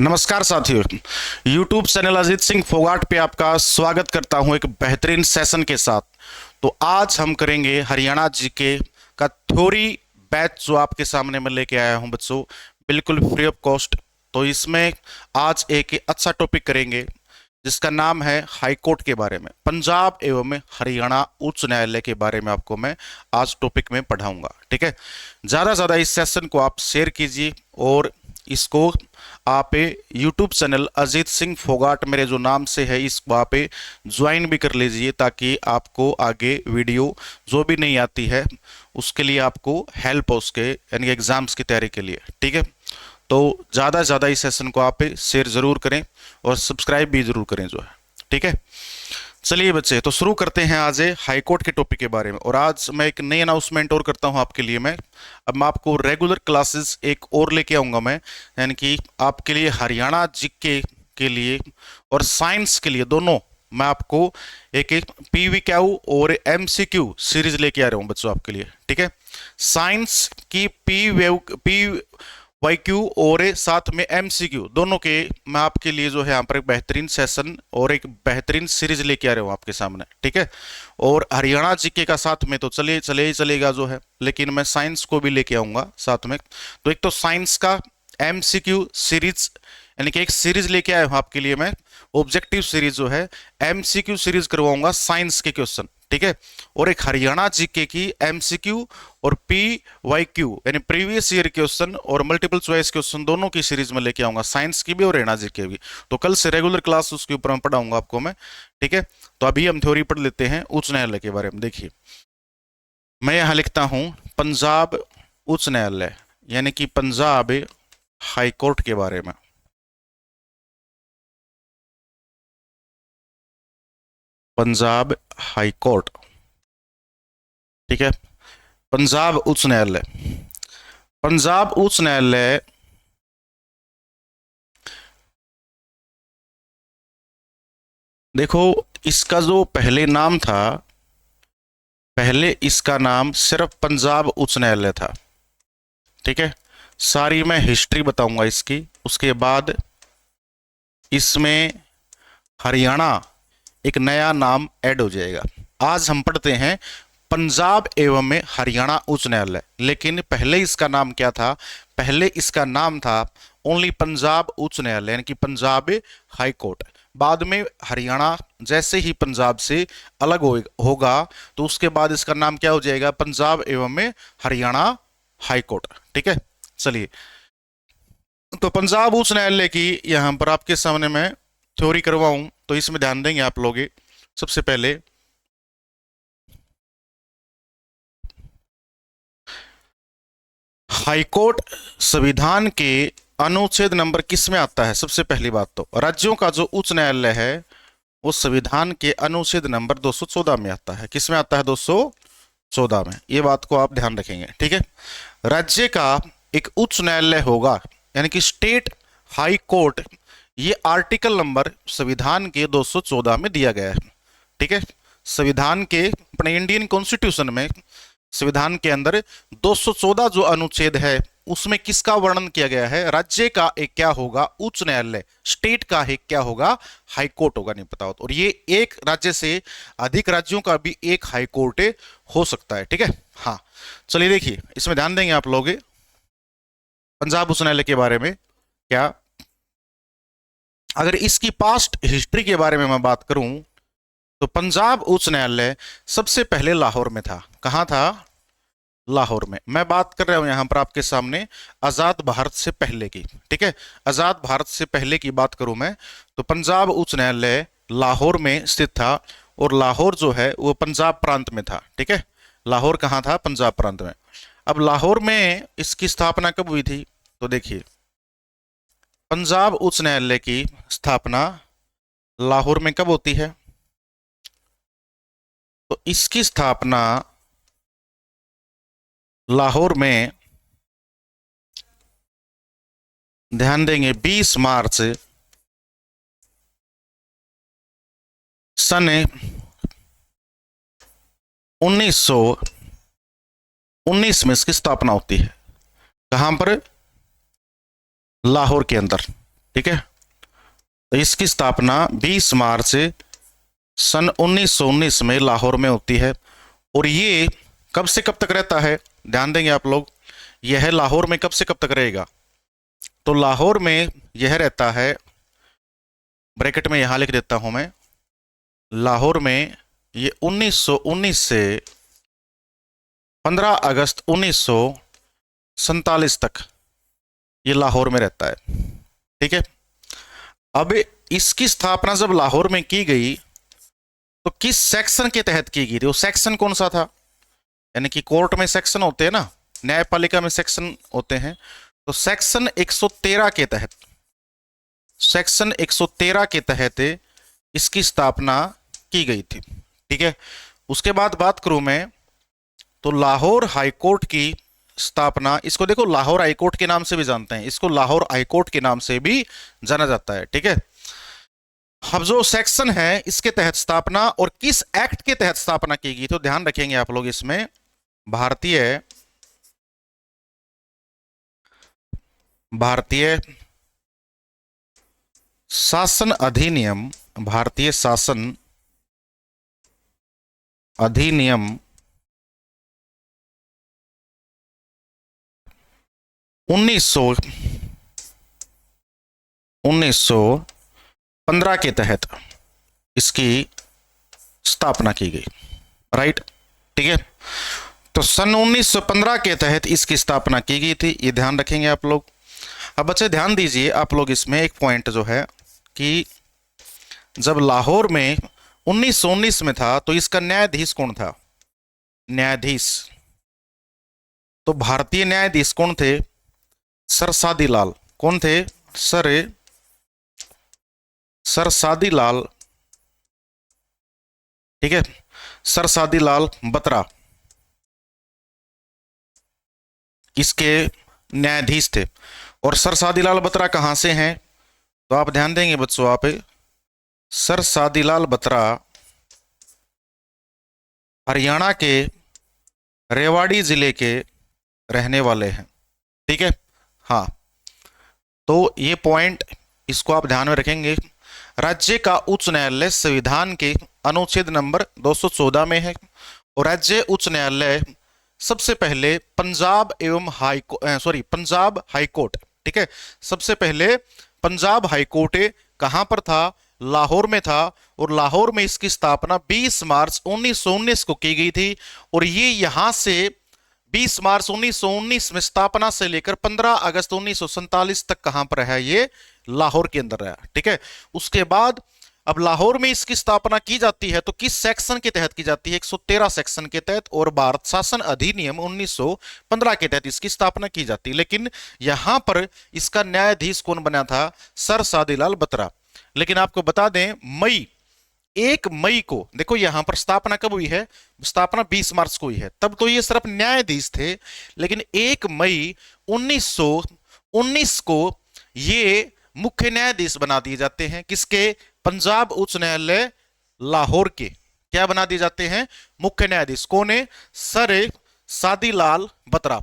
नमस्कार साथियों, YouTube channel Ajit Singh Phogat पे आपका स्वागत करता हूं एक बेहतरीन सेशन के साथ। तो आज हम करेंगे हरियाणा जीके का थ्योरी बैच जो आपके सामने मैं लेके आया हूं बच्चों, बिल्कुल फ्री ऑफ कॉस्ट। तो इसमें आज एक अच्छा टॉपिक करेंगे जिसका नाम है हाई कोर्ट के बारे में, पंजाब एवं हरियाणा उच्च न्यायालय के बारे में आपको मैं आज टॉपिक में पढ़ाऊंगा। ठीक है, ज़्यादा से ज़्यादा इस सेशन को आप शेयर कीजिए और इसको आप यूट्यूब चैनल अजीत सिंह फोगाट मेरे जो नाम से है इसको आप ज्वाइन भी कर लीजिए, ताकि आपको आगे वीडियो जो भी नहीं आती है उसके लिए आपको हेल्प हो, उसके यानी एग्जाम्स की तैयारी के लिए। ठीक है, तो ज़्यादा से ज़्यादा इस सेशन को आप शेयर ज़रूर करें और सब्सक्राइब भी ज़रूर करें जो है। ठीक है, चलिए बच्चे, तो शुरू करते हैं आज हाई कोर्ट के टॉपिक के बारे में। और आज मैं एक नई अनाउंसमेंट और करता हूं आपके लिए। अब मैं आपको रेगुलर क्लासेस एक और लेके आऊंगा मैं, यानी कि आपके लिए हरियाणा जीके के लिए और साइंस के लिए दोनों मैं आपको एक एक पीवीक्यू और एमसीक्यू सीरीज लेके आ रहा हूं बच्चों आपके लिए। ठीक है, साइंस की वाईक्यू और साथ में एमसीक्यू दोनों के मैं आपके लिए जो है यहाँ पर एक बेहतरीन सेशन और एक बेहतरीन सीरीज लेके आ रहा हूँ आपके सामने। ठीक है, और हरियाणा जीके का साथ में तो चलेगा जो है, लेकिन मैं साइंस को भी लेके आऊंगा साथ में। तो एक तो साइंस का एमसीक्यू सीरीज यानी कि एक सीरीज लेके आया हूँ आपके लिए मैं, ऑब्जेक्टिव सीरीज जो है, एमसीक्यू सीरीज करवाऊंगा साइंस के क्वेश्चन। ठीक है, और एक हरियाणा जीके की एमसीक्यू और पीवाईक्यू यानी प्रीवियस ईयर क्वेश्चन और मल्टीपल चॉइस क्वेश्चन दोनों की सीरीज में लेके आऊंगा, साइंस की भी और हरियाणा जीके भी। तो कल से रेगुलर क्लास उसके ऊपर मैं पढ़ाऊंगा आपको मैं। ठीक है, तो अभी हम थ्योरी पढ़ लेते हैं उच्च न्यायालय के बारे में। देखिए, मैं यहां लिखता हूं पंजाब उच्च न्यायालय यानी कि पंजाब हाई कोर्ट के बारे में। पंजाब हाई कोर्ट, ठीक है, पंजाब उच्च न्यायालय। पंजाब उच्च न्यायालय देखो, इसका जो पहले नाम था, पहले इसका नाम सिर्फ पंजाब उच्च न्यायालय था। ठीक है, सारी मैं हिस्ट्री बताऊंगा इसकी, उसके बाद इसमें हरियाणा एक नया नाम ऐड हो जाएगा। आज हम पढ़ते हैं पंजाब एवं हरियाणा उच्च न्यायालय, लेकिन पहले इसका नाम क्या था? पहले इसका नाम था ओनली पंजाब उच्च न्यायालय यानी कि पंजाब हाई कोर्ट। बाद में हरियाणा जैसे ही पंजाब से अलग होगा तो उसके बाद इसका नाम क्या हो जाएगा? पंजाब एवं हरियाणा हाई कोर्ट। ठीक है, चलिए, तो पंजाब उच्च न्यायालय की यहां पर आपके सामने मैं थ्योरी करवाऊं तो इसमें ध्यान देंगे आप लोग। सबसे पहले हाईकोर्ट संविधान के अनुच्छेद नंबर किस में आता है? सबसे पहली बात तो राज्यों का जो उच्च न्यायालय है वो संविधान के अनुच्छेद नंबर 214 में आता है। किस में आता है? 214 में। ये बात को आप ध्यान रखेंगे। ठीक है, राज्य का एक उच्च न्यायालय होगा यानी कि स्टेट हाई कोर्ट, ये आर्टिकल नंबर संविधान के 214 में दिया गया है। ठीक है, संविधान के अपने इंडियन कॉन्स्टिट्यूशन में संविधान के अंदर 214 जो अनुच्छेद है उसमें किसका वर्णन किया गया है? राज्य का एक क्या होगा? उच्च न्यायालय। स्टेट का एक क्या होगा? हाई कोर्ट होगा, नहीं पता हो तो। और ये एक राज्य से अधिक राज्यों का भी एक हाई कोर्ट हो सकता है। ठीक है, हाँ, चलिए देखिए, इसमें ध्यान देंगे आप लोग पंजाब उच्च न्यायालय के बारे में। क्या अगर इसकी पास्ट हिस्ट्री के बारे में मैं बात करूं तो पंजाब उच्च न्यायालय सबसे पहले लाहौर में था। कहां था? लाहौर में। मैं बात कर रहा हूं यहां पर आपके सामने आजाद भारत से पहले की। ठीक है, आजाद भारत से पहले की बात करूं मैं तो पंजाब उच्च न्यायालय लाहौर में स्थित था, और लाहौर जो है वो पंजाब प्रांत में था। ठीक है, लाहौर कहां था? पंजाब प्रांत में। अब लाहौर में इसकी स्थापना कब हुई थी? तो देखिए, पंजाब उच्च न्यायालय की स्थापना लाहौर में कब होती है? तो इसकी स्थापना लाहौर में, ध्यान देंगे, 20 मार्च सन 1919 में इसकी स्थापना होती है। कहां पर? लाहौर के अंदर। ठीक है। तो इसकी स्थापना 20 मार्च सन 1919 में लाहौर में होती है। और ये कब से कब तक रहता है, ध्यान देंगे आप लोग, यह लाहौर में कब से कब तक रहेगा। तो लाहौर में यह रहता है, ब्रैकेट में यहां लिख देता हूं मैं, लाहौर में ये 1919 से 15 अगस्त 1947 तक ये लाहौर में रहता है। ठीक है। अब इसकी स्थापना जब लाहौर में की गई तो किस सेक्शन के तहत की गई थी, वो सेक्शन कौन सा था। यानी कि कोर्ट में सेक्शन होते हैं ना, न्यायपालिका में सेक्शन होते हैं, तो सेक्शन 113 के तहत, सेक्शन 113 के तहत इसकी स्थापना की गई थी। ठीक है। उसके बाद बात करूं मैं, तो लाहौर हाईकोर्ट की स्थापना, इसको देखो लाहौर हाईकोर्ट के नाम से भी जानते हैं, इसको लाहौर हाईकोर्ट के नाम से भी जाना जाता है। ठीक है। अब जो सेक्शन है इसके तहत स्थापना और किस एक्ट के तहत स्थापना की गई, तो ध्यान रखेंगे आप लोग इसमें, भारतीय शासन अधिनियम, भारतीय शासन अधिनियम 1915 के तहत इसकी स्थापना की गई। राइट। ठीक है। तो सन 1915 के तहत इसकी स्थापना की गई थी, ये ध्यान रखेंगे आप लोग। अब बच्चे ध्यान दीजिए आप लोग, इसमें एक पॉइंट जो है कि जब लाहौर में 1919 में था तो इसका न्यायाधीश कौन था, न्यायाधीश, तो भारतीय न्यायाधीश कौन थे, सर सादी लाल। कौन थे, सर सादी लाल। ठीक है। सर सादी लाल बत्रा इसके न्यायाधीश थे। और सर सादीलाल बत्रा कहां से हैं, तो आप ध्यान देंगे बच्चों, आप सर सादीलाल बत्रा हरियाणा के रेवाड़ी जिले के रहने वाले हैं। ठीक है। हाँ, तो ये पॉइंट इसको आप ध्यान में रखेंगे। राज्य का उच्च न्यायालय संविधान के अनुच्छेद नंबर 214 में है, और राज्य उच्च न्यायालय सबसे पहले पंजाब हाईकोर्ट, ठीक है, सबसे पहले पंजाब हाईकोर्ट कहां पर था, लाहौर में था। और लाहौर में इसकी स्थापना 20 मार्च 1919 को की गई थी। और ये यहां से 20 मार्च 1919 में स्थापना से लेकर 15 अगस्त 1947 तक कहां पर है, ये लाहौर के अंदर रहा। ठीक है। उसके बाद अब लाहौर में इसकी स्थापना की जाती है तो किस सेक्शन के तहत की जाती है, 113 सेक्शन के तहत, और भारत शासन अधिनियम 1915 के तहत इसकी स्थापना की जाती है। लेकिन यहां पर इसका न्यायाधीश कौन बना था, सर सादीलाल बत्रा। लेकिन आपको बता दें, 1 मई को, देखो यहां पर स्थापना कब हुई है, स्थापना 20 मार्च को हुई है, तब तो ये सिर्फ न्यायाधीश थे। लेकिन 1 मई 1919 को ये मुख्य न्यायाधीश बना दिए जाते हैं, किसके, पंजाब उच्च न्यायालय लाहौर के क्या बना दिए जाते हैं, मुख्य न्यायाधीश। कौन है, सर सादीलाल बत्रा,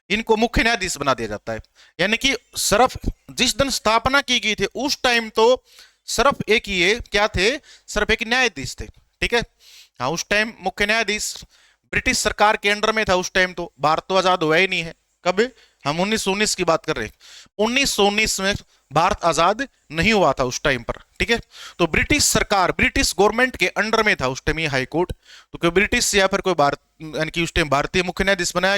इनको मुख्य न्यायाधीश बना दिया जाता है। यानी कि सिर्फ जिस दिन स्थापना की गई थी उस टाइम तो सिर्फ एक ये क्या थे, सिर्फ एक न्यायाधीश थे। ठीक है। हाँ, उस टाइम मुख्य न्यायाधीश ब्रिटिश सरकार के अंडर में था। उस टाइम तो भारत तो आजाद हुआ ही नहीं है, कब, हम 1919 की बात कर रहे हैं, 1919 में भारत आजाद नहीं हुआ था उस टाइम पर। ठीक है। तो ब्रिटिश सरकार, ब्रिटिश गवर्नमेंट के अंडर में था उस टाइम ये हाई कोर्ट। तो कोई ब्रिटिश या फिर कोई भारत, यानी कि उस टाइम भारतीय मुख्य न्यायाधीश बनाया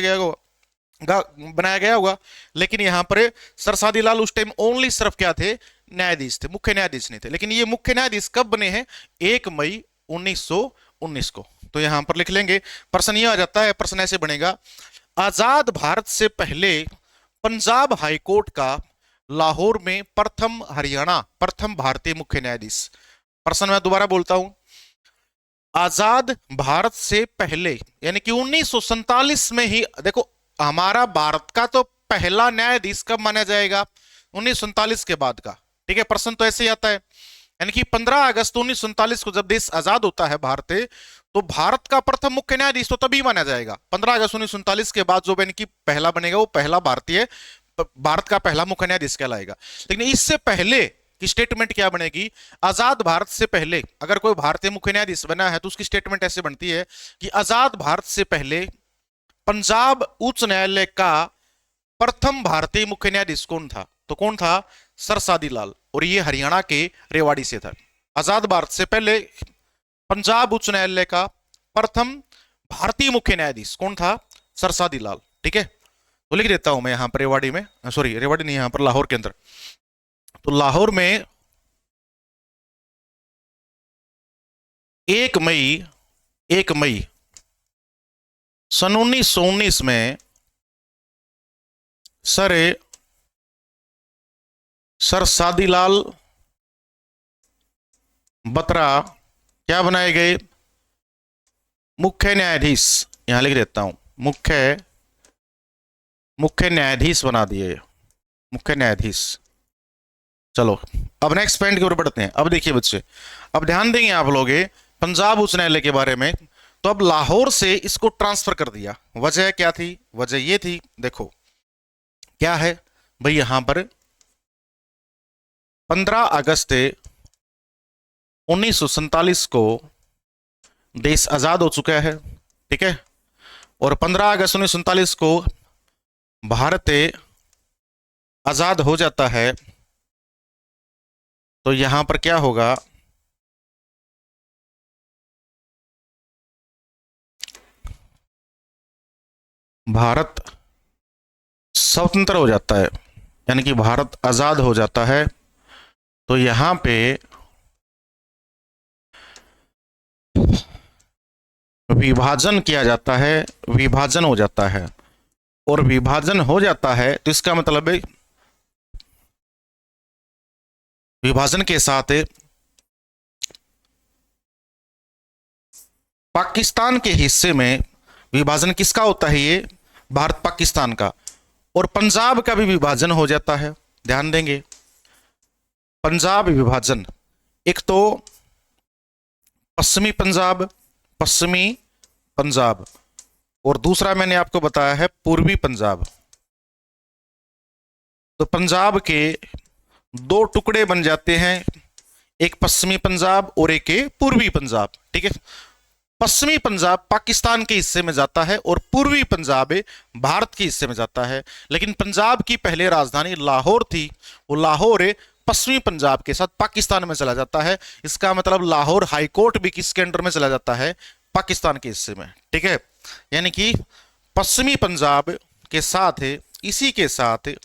गया होगा। लेकिन यहां पर सर सादीलाल उस टाइम ओनली सिर्फ क्या थे, न्यायाधीश थे, मुख्य न्यायाधीश नहीं थे। लेकिन ये मुख्य न्यायाधीश कब बने हैं, 1 मई 1919 को। तो यहां पर लिख लेंगे। प्रश्न यह आ जाता है, प्रश्न ऐसे बनेगा, आजाद भारत से पहले पंजाब हाईकोर्ट का लाहौर में प्रथम भारतीय मुख्य न्यायाधीश। प्रश्न मैं दोबारा बोलता हूं, आजाद भारत से पहले यानी कि 1947 में ही, देखो हमारा भारत का तो पहला न्यायाधीश कब माना जाएगा, 1947 के बाद का। ठीक है। प्रश्न तो ऐसे ही आता है, यानी कि 15 अगस्त 1947 को जब देश आजाद होता है भारत, तो भारत का प्रथम मुख्य न्यायाधीश तो तभी माना जाएगा 15 अगस्त 1947 के बाद, जो यानी कि पहला बनेगा वो पहला भारतीय भारत का पहला मुख्य न्यायाधीश कहलाएगा। लेकिन इससे पहले की स्टेटमेंट क्या बनेगी, आजाद भारत से पहले अगर कोई भारतीय मुख्य न्यायाधीश बना है तो उसकी स्टेटमेंट ऐसे बनती है कि आजाद भारत से पहले पंजाब उच्च न्यायालय का प्रथम भारतीय मुख्य न्यायाधीश कौन था, तो कौन था, सर सादी लाल, और ये हरियाणा के रेवाड़ी से था। आजाद भारत से पहले पंजाब उच्च न्यायालय का प्रथम भारतीय मुख्य न्यायाधीश कौन था, सर सादी लाल। ठीक है, तो लिख देता हूं मैं यहां पर रेवाड़ी में, सॉरी रेवाड़ी नहीं, यहां पर लाहौर के अंदर। तो लाहौर में 1 मई सन 1919 में सर सादीलाल बत्रा क्या बनाए गए, मुख्य न्यायाधीश। यहां लिख देता हूं, मुख्य न्यायाधीश बना दिए, मुख्य न्यायाधीश। चलो अब नेक्स्ट पॉइंट की ओर बढ़ते हैं। अब देखिए बच्चे, अब ध्यान देंगे आप लोग पंजाब उच्च न्यायालय के बारे में। तो अब लाहौर से इसको ट्रांसफर कर दिया, वजह क्या थी, वजह ये थी, देखो क्या है भाई, यहां पर 15 अगस्त 1947 को देश आजाद हो चुका है। ठीक है, और 15 अगस्त 1947 को भारत आजाद हो जाता है। तो यहां पर क्या होगा, भारत स्वतंत्र हो जाता है, यानी कि भारत आजाद हो जाता है। तो यहां पे विभाजन किया जाता है, विभाजन हो जाता है, और विभाजन हो जाता है तो इसका मतलब है विभाजन के साथ पाकिस्तान के हिस्से में विभाजन किसका होता है, ये भारत पाकिस्तान का, और पंजाब का भी विभाजन हो जाता है। ध्यान देंगे, पंजाब विभाजन, एक तो पश्चिमी पंजाब, और दूसरा मैंने आपको बताया है पूर्वी पंजाब। तो पंजाब के दो टुकड़े बन जाते हैं, एक पश्चिमी पंजाब और एक पूर्वी पंजाब। ठीक है, पश्चिमी पंजाब पाकिस्तान के हिस्से में जाता है और पूर्वी पंजाब भारत के हिस्से में जाता है। लेकिन पंजाब की पहले राजधानी लाहौर थी, वो लाहौर पश्चिमी पंजाब के साथ पाकिस्तान में चला जाता है। इसका मतलब लाहौर हाईकोर्ट भी किसके अंडर में चला जाता है, पाकिस्तान के हिस्से में। ठीक है, यानी कि पश्चिमी पंजाब के साथ इसी के साथ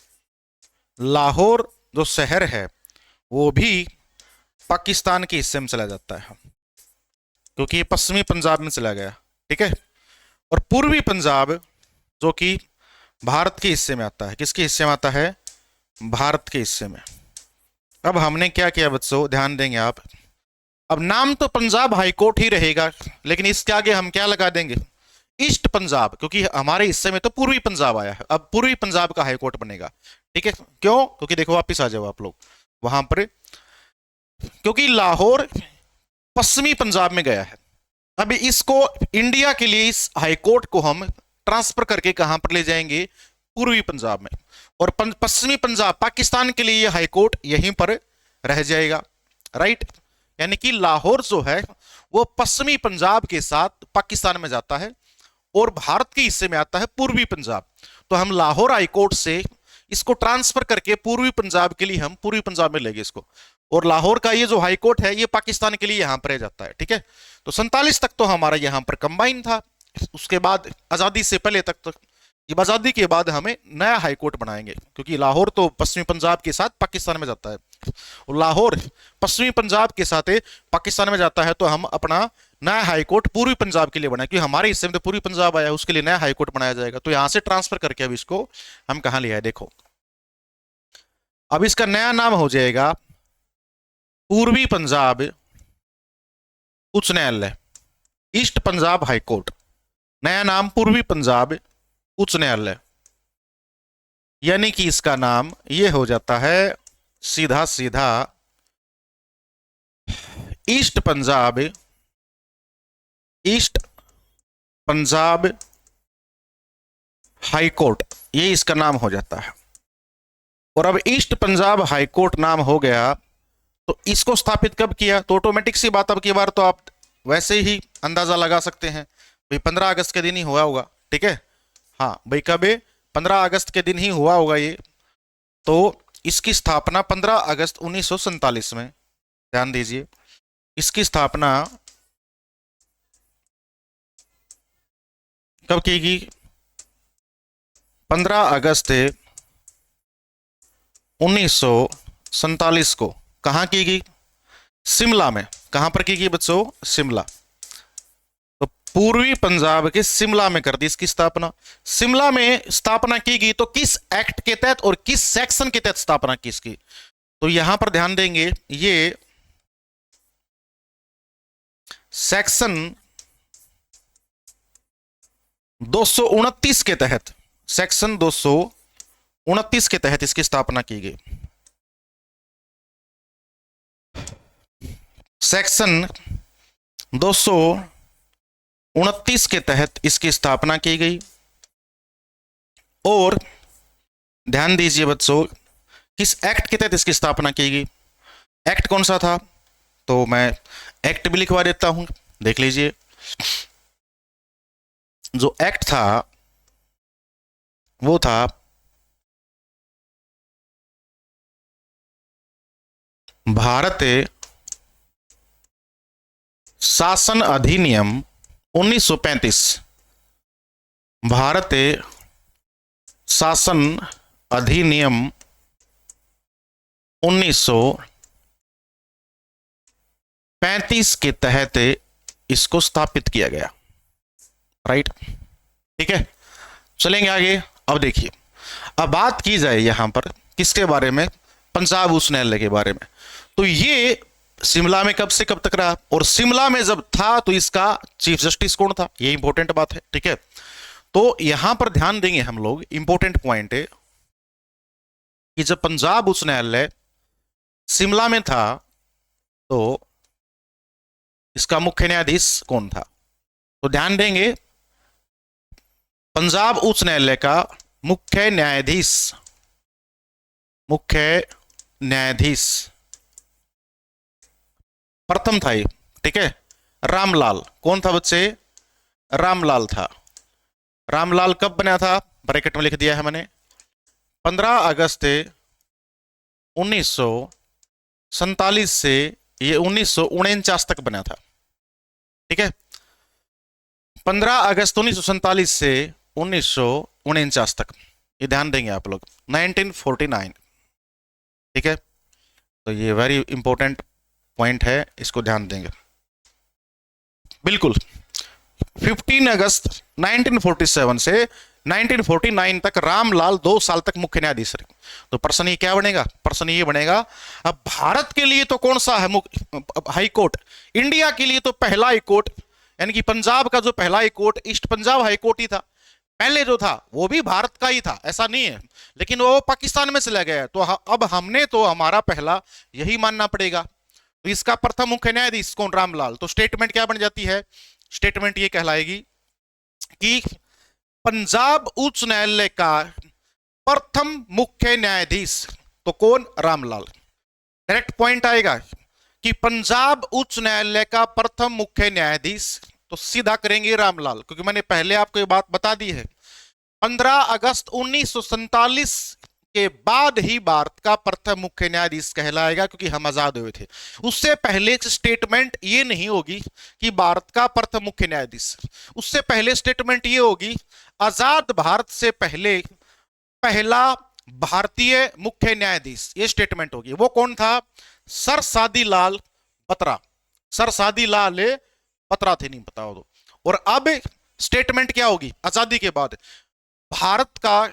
लाहौर जो शहर है वो भी पाकिस्तान के हिस्से में चला जाता है, क्योंकि ये पश्चिमी पंजाब में चला गया। ठीक है, और पूर्वी पंजाब जो कि भारत के हिस्से में आता है, किसके हिस्से में आता है, भारत के हिस्से में। अब हमने क्या किया बच्चों, ध्यान देंगे आप, अब नाम तो पंजाब हाईकोर्ट ही रहेगा, लेकिन इसके आगे हम क्या लगा देंगे, ईस्ट पंजाब, क्योंकि हमारे हिस्से में तो पूर्वी पंजाब आया है, अब पूर्वी पंजाब का हाईकोर्ट बनेगा। ठीक है, क्यों, क्योंकि देखो वापिस आ जाओ आप लोग वहां पर, क्योंकि लाहौर पश्चिमी पंजाब में गया है। अब इसको इंडिया के लिए इस हाईकोर्ट को हम ट्रांसफर करके कहां पर ले जाएंगे, पूर्वी पंजाब में, और पश्चिमी पंजाब पाकिस्तान के लिए यह हाईकोर्ट यहीं पर रह जाएगा। राइट, यानी कि लाहौर जो है वो पश्चिमी पंजाब के साथ पाकिस्तान में जाता है और भारत के हिस्से में आता है पूर्वी पंजाब। तो हम लाहौर हाईकोर्ट से इसको ट्रांसफर करके पूर्वी पंजाब के लिए हम पूर्वी पंजाब में लेंगे इसको, और लाहौर का ये जो हाईकोर्ट है ये पाकिस्तान के लिए यहां पर रह जाता है। ठीक है, तो 47 तक तो हमारा यहां पर कंबाइन था, उसके बाद आजादी से पहले तक ये आजादी के बाद हमें नया हाईकोर्ट बनाएंगे, क्योंकि लाहौर तो पश्चिमी पंजाब के साथ पाकिस्तान में जाता है, और लाहौर पश्चिमी पंजाब के साथ पाकिस्तान में जाता है, तो हम अपना नया हाईकोर्ट पूर्वी पंजाब के लिए बनाए, क्योंकि हमारे हिस्से में तो पूर्वी पंजाब आया, उसके लिए नया हाईकोर्ट बनाया जाएगा। तो यहां से ट्रांसफर करके अब इसको हम कहां ले आए, देखो अब इसका नया नाम हो जाएगा पूर्वी पंजाब उच्च न्यायालय, ईस्ट पंजाब हाईकोर्ट, नया नाम पूर्वी पंजाब उच्च न्यायालय। यानी कि इसका नाम ये हो जाता है सीधा सीधा ईस्ट पंजाब हाईकोर्ट, ये इसका नाम हो जाता है। और अब ईस्ट पंजाब हाईकोर्ट नाम हो गया, तो इसको स्थापित कब किया? तो ऑटोमेटिक सी बात, अब की बार तो आप वैसे ही अंदाजा लगा सकते हैं भाई 15 अगस्त के दिन ही हुआ होगा, ठीक है। हाँ भाई, कब? 15 अगस्त के दिन ही हुआ होगा ये। तो इसकी स्थापना 15 अगस्त 1947 में, ध्यान दीजिए, इसकी स्थापना कब की गई? 15 अगस्त 1947 को। कहां की गई? शिमला में। कहां पर की गई बच्चों? शिमला। तो पूर्वी पंजाब के शिमला में कर दी इसकी स्थापना। शिमला में स्थापना की गई, तो किस एक्ट के तहत और किस सेक्शन के तहत स्थापना की इसकी? तो यहां पर ध्यान देंगे, ये सेक्शन 229 के तहत, सेक्शन 229 के तहत इसकी स्थापना की गई। सेक्शन 229 के तहत इसकी स्थापना की गई। और ध्यान दीजिए बच्चों, किस एक्ट के तहत इसकी स्थापना की गई? एक्ट कौन सा था? तो मैं एक्ट भी लिखवा देता हूं, देख लीजिए। जो एक्ट था वो था भारतीय शासन अधिनियम 1935। भारतीय शासन अधिनियम 1935 के तहत इसको स्थापित किया गया, राइट, ठीक है। चलेंगे आगे। अब देखिए, अब बात की जाए यहां पर किसके बारे में? पंजाब उच्च न्यायालय के बारे में। तो ये शिमला में कब से कब तक रहा, और शिमला में जब था तो इसका चीफ जस्टिस कौन था? ये इंपॉर्टेंट बात है, ठीक है। तो यहां पर ध्यान देंगे हम लोग, इंपॉर्टेंट पॉइंट है कि जब पंजाब उच्च न्यायालय शिमला में था तो इसका मुख्य न्यायाधीश कौन था? तो ध्यान देंगे, पंजाब उच्च न्यायालय का मुख्य न्यायाधीश प्रथम था ये, ठीक है, रामलाल। कौन था बच्चे? रामलाल था। रामलाल कब बना था? ब्रैकेट में लिख दिया है मैंने, 15 अगस्त 1947 से ये 1949 तक बना था, ठीक है। 15 अगस्त 1947 से 1949 तक, ये ध्यान देंगे आप लोग, 1949, ठीक है। तो ये वेरी इंपॉर्टेंट पॉइंट है, इसको ध्यान देंगे बिल्कुल। 15 अगस्त 1947 से 1949 तक रामलाल 2 साल तक मुख्य न्यायाधीश रहे। तो प्रश्न ये क्या बनेगा? प्रश्न ये बनेगा, अब भारत के लिए तो कौन सा है हाई कोर्ट? इंडिया के लिए तो पहला हाई कोर्ट, यानी कि पंजाब का जो पहला high court east Punjab high court ही था। पहले जो था वो भी भारत का ही था, ऐसा नहीं है, लेकिन वो पाकिस्तान में चला गया। तो अब हमने तो हमारा पहला यही मानना पड़ेगा। तो इसका प्रथम मुख्य न्यायाधीश कौन? रामलाल। तो स्टेटमेंट क्या बन जाती है? स्टेटमेंट ये कहलाएगी कि पंजाब उच्च न्यायालय का प्रथम मुख्य न्यायाधीश तो कौन? रामलाल। डायरेक्ट पॉइंट आएगा कि पंजाब उच्च न्यायालय का प्रथम मुख्य न्यायाधीश, तो सीधा करेंगे रामलाल, क्योंकि मैंने पहले आपको ये बात बता दी है, 15 अगस्त 1947 के बाद ही भारत का प्रथम मुख्य न्यायाधीश कहलाएगा, क्योंकि हम आजाद हुए थे। उससे पहले स्टेटमेंट ये नहीं होगी कि भारत का प्रथम मुख्य न्यायाधीश, उससे पहले स्टेटमेंट ये होगी आजाद भारत से पहले पहला भारतीय मुख्य न्यायाधीश, ये स्टेटमेंट होगी। वो कौन था? सर सादी लाल बत्रा। सर सादी लाल बत्रा थे, नहीं पता हो तो। और अब स्टेटमेंट क्या होगी आजादी के बाद? भारत का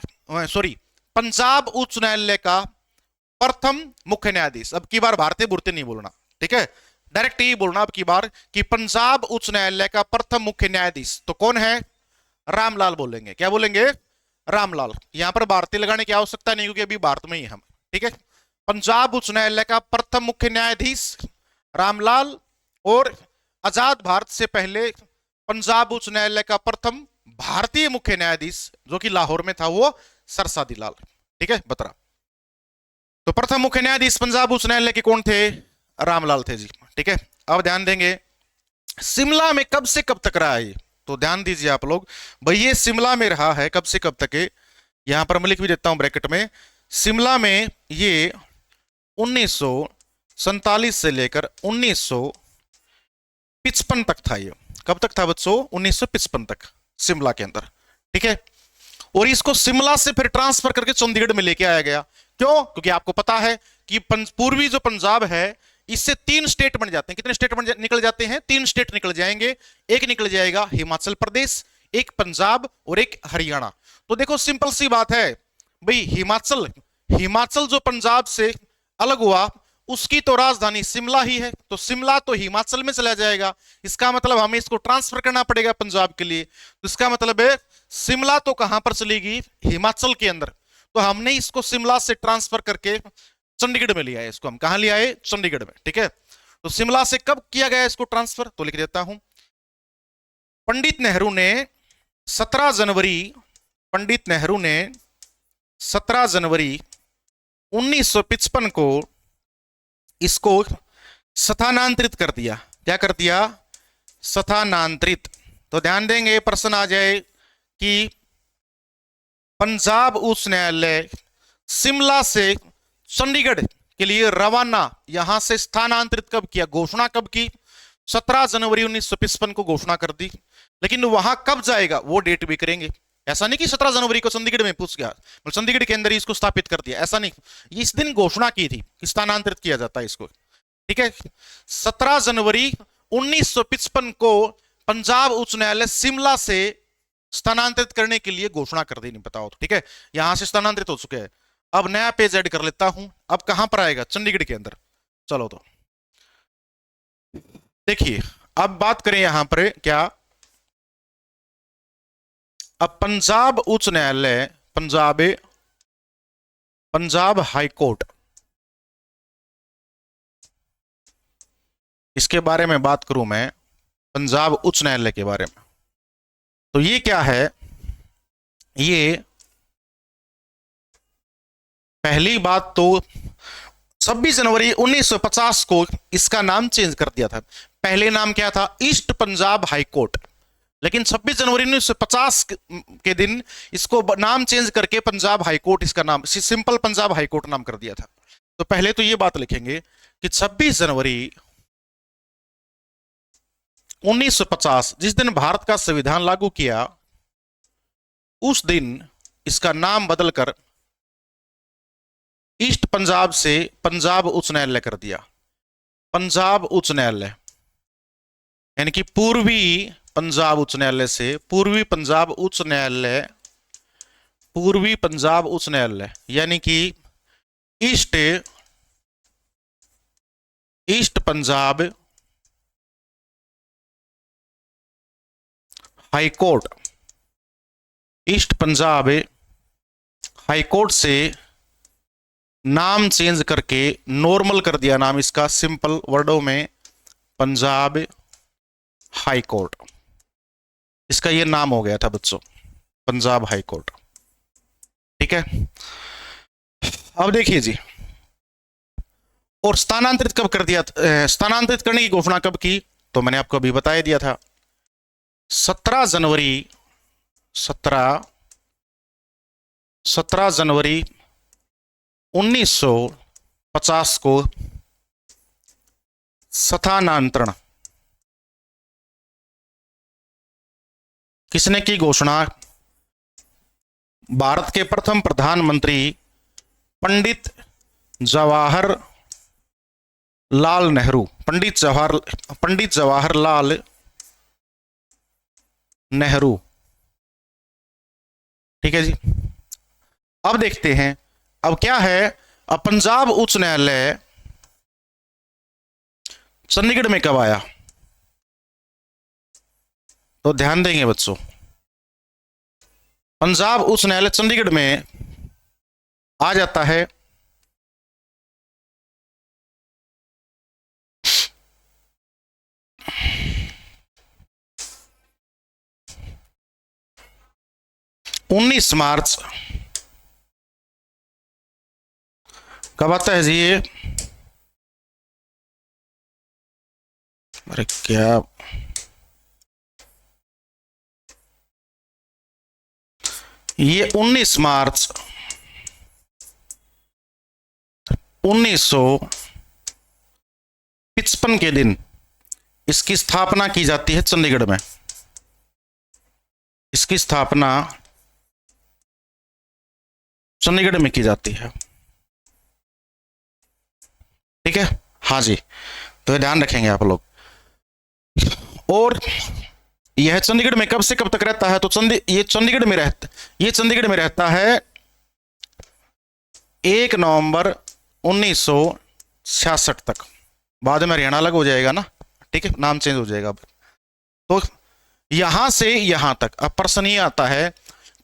पंजाब उच्च न्यायालय का प्रथम मुख्य न्यायाधीश। अब की बार भारतीय बुरते नहीं बोलना, ठीक है, डायरेक्ट ही बोलना अब की बार कि पंजाब उच्च न्यायालय का प्रथम मुख्य न्यायाधीश तो कौन है? रामलाल बोलेंगे। क्या बोलेंगे? रामलाल। यहां पर भारतीय लगाने की आवश्यकता नहीं, क्योंकि अभी भारत में ही हम, ठीक है। पंजाब उच्च न्यायालय का प्रथम मुख्य न्यायाधीश रामलाल, और आजाद भारत से पहले पंजाब उच्च न्यायालय का प्रथम भारतीय मुख्य न्यायाधीश जो कि लाहौर में था, वो सर सादी लाल, ठीक है, बत्रा। तो प्रथम मुख्य न्यायाधीश पंजाब उच्च न्यायालय के कौन थे? रामलाल थे जी। ठीक है, अब ध्यान देंगे शिमला में कब से कब तक रहा है। तो ध्यान दीजिए आप लोग, भाई ये शिमला में रहा है कब से कब तक है, यहां पर मैं लिख भी देता हूं ब्रैकेट में। शिमला में ये 1947 से लेकर 1955 तक था। ये कब तक था बच्चों? 1955 तक शिमला के अंदर। ठीक है, और इसको शिमला से फिर ट्रांसफर करके चंडीगढ़ में लेके आया गया। क्यों? क्योंकि आपको पता है कि पूर्वी जो पंजाब है इससे 3 स्टेट बन जाते हैं। कितने स्टेट निकल जाते हैं? 3 स्टेट निकल जाएंगे। एक निकल जाएगा हिमाचल प्रदेश, एक पंजाब और एक हरियाणा। तो देखो सिंपल सी बात है भाई, हिमाचल जो पंजाब से अलग हुआ उसकी तो राजधानी शिमला ही है, तो शिमला तो हिमाचल में चला जाएगा। इसका मतलब हमें इसको ट्रांसफर करना पड़ेगा पंजाब के लिए। तो इसका मतलब है शिमला तो कहां पर चलेगी? हिमाचल के अंदर। तो हमने इसको शिमला से ट्रांसफर करके चंडीगढ़ में लिया है। इसको हम कहां ले आए? चंडीगढ़ में। ठीक है, तो शिमला से कब किया गया इसको ट्रांसफर? तो लिख देता हूं, पंडित नेहरू ने 17 जनवरी पंडित नेहरू ने 17 जनवरी 1955 को इसको स्थानांतरित कर दिया। क्या कर दिया? स्थानांतरित। तो ध्यान देंगे प्रश्न आ जाए कि पंजाब उच्च न्यायालय शिमला से चंडीगढ़ के लिए रवाना यहां से स्थानांतरित कब किया? घोषणा कब की? 17 जनवरी 1955 को घोषणा कर दी। लेकिन वहां कब जाएगा वो डेट भी करेंगे। ऐसा नहीं कि 17 जनवरी को चंडीगढ़ में पूछ गया, चंडीगढ़ के अंदर ही इसको स्थापित कर दिया, ऐसा नहीं। इस दिन घोषणा की थी कि स्थानांतरित किया जाता है इसको। ठीक है, 17 जनवरी 1955 को पंजाब उच्च न्यायालय शिमला से स्थानांतरित करने के लिए घोषणा कर दी। नहीं बताओ तो ठीक है, यहां से स्थानांतरित हो चुके हैं। अब नया पेज ऐड कर लेता हूं। अब कहां पर आएगा? चंडीगढ़ के अंदर। चलो तो देखिए, अब बात करें यहां पर क्या, अब पंजाब उच्च न्यायालय, पंजाब हाई कोर्ट, इसके बारे में बात करूं मैं, पंजाब उच्च न्यायालय के बारे में, तो ये क्या है? ये पहली बात तो 26 जनवरी 1950 को इसका नाम चेंज कर दिया था। पहले नाम क्या था? East Punjab high court. लेकिन 26 जनवरी 1950 के दिन इसको नाम चेंज करके पंजाब हाई कोर्ट, इसका नाम सिंपल पंजाब हाई कोर्ट नाम कर दिया था। तो पहले तो ये बात लिखेंगे कि 26 जनवरी 1950 जिस दिन भारत का संविधान लागू किया, उस दिन इसका नाम बदलकर ईस्ट पंजाब से पंजाब उच्च न्यायालय कर दिया। पंजाब उच्च न्यायालय यानी कि पूर्वी पंजाब उच्च न्यायालय से पूर्वी पंजाब उच्च न्यायालय, पूर्वी पंजाब उच्च न्यायालय यानी कि east Punjab high court, east Punjab high court से नाम चेंज करके नॉर्मल कर दिया नाम इसका, सिंपल वर्डों में पंजाब हाई कोर्ट। इसका ये नाम हो गया था बच्चों, पंजाब हाई कोर्ट। ठीक है, अब देखिए जी, और स्थानांतरित कब कर दिया? स्थानांतरित करने की घोषणा कब की? तो मैंने आपको अभी बता दिया था, 17 जनवरी 1950 को स्थानांतरण किसने की घोषणा? भारत के प्रथम प्रधानमंत्री पंडित जवाहरलाल नेहरू, पंडित जवाहरलाल नेहरू। ठीक है जी, अब देखते हैं अब क्या है। अब पंजाब उच्च न्यायालय चंडीगढ़ में कब आया? तो ध्यान देंगे बच्चों, पंजाब उच्च न्यायालय चंडीगढ़ में आ जाता है 19 मार्च कब आता है जी ये? अरे क्या, ये 19 मार्च 1955 के दिन इसकी स्थापना की जाती है चंडीगढ़ में। इसकी स्थापना चंडीगढ़ में की जाती है, ठीक है। हाँ जी, तो ये ध्यान रखेंगे आप लोग। और यह चंडीगढ़ में कब से कब तक रहता है? तो ये चंडीगढ़ में रहता है 1 नवंबर 1966 तक। बाद में हरियाणा अलग हो जाएगा ना, ठीक है, नाम चेंज हो जाएगा। तो यहां से यहां तक अब प्रश्न ये आता है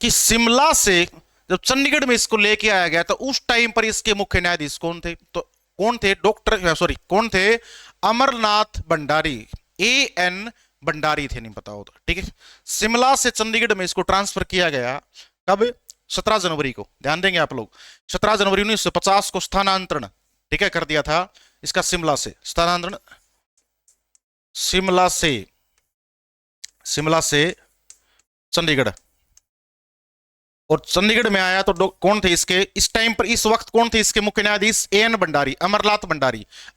कि शिमला से जब चंडीगढ़ में इसको लेके आया गया तो उस टाइम पर इसके मुख्य न्यायाधीश कौन थे? तो कौन थे? कौन थे? अमरनाथ भंडारी, AN भंडारी थे, नहीं पता हो तो, ठीक है। शिमला से चंडीगढ़ में इसको ट्रांसफर किया गया कब? 17 जनवरी को। ध्यान देंगे आप लोग, 17 जनवरी 1950 को स्थानांतरण, ठीक है, कर दिया था इसका शिमला से। स्थानांतरण शिमला से चंडीगढ़। और चंडीगढ़ में आया तो कौन थे इसके इस टाइम पर, इस वक्त कौन थे इसके मुख्य न्यायाधीश? AN भंडारी,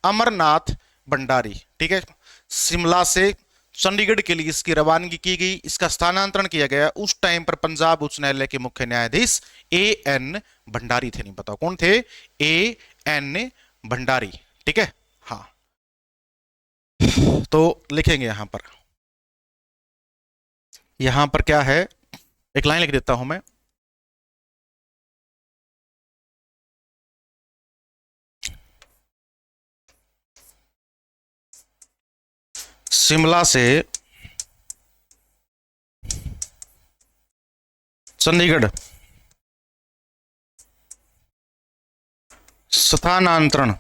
अमरनाथ भंडारी, ठीक है। शिमला से चंडीगढ़ के लिए इसकी रवानगी की गई, इसका स्थानांतरण किया गया। उस टाइम पर पंजाब उच्च न्यायालय के मुख्य न्यायाधीश AN भंडारी थे, नहीं पता कौन थे? AN भंडारी, ठीक है। हाँ, तो लिखेंगे यहां पर क्या है, एक लाइन लिख देता हूं मैं। शिमला से चंडीगढ़ स्थानांतरण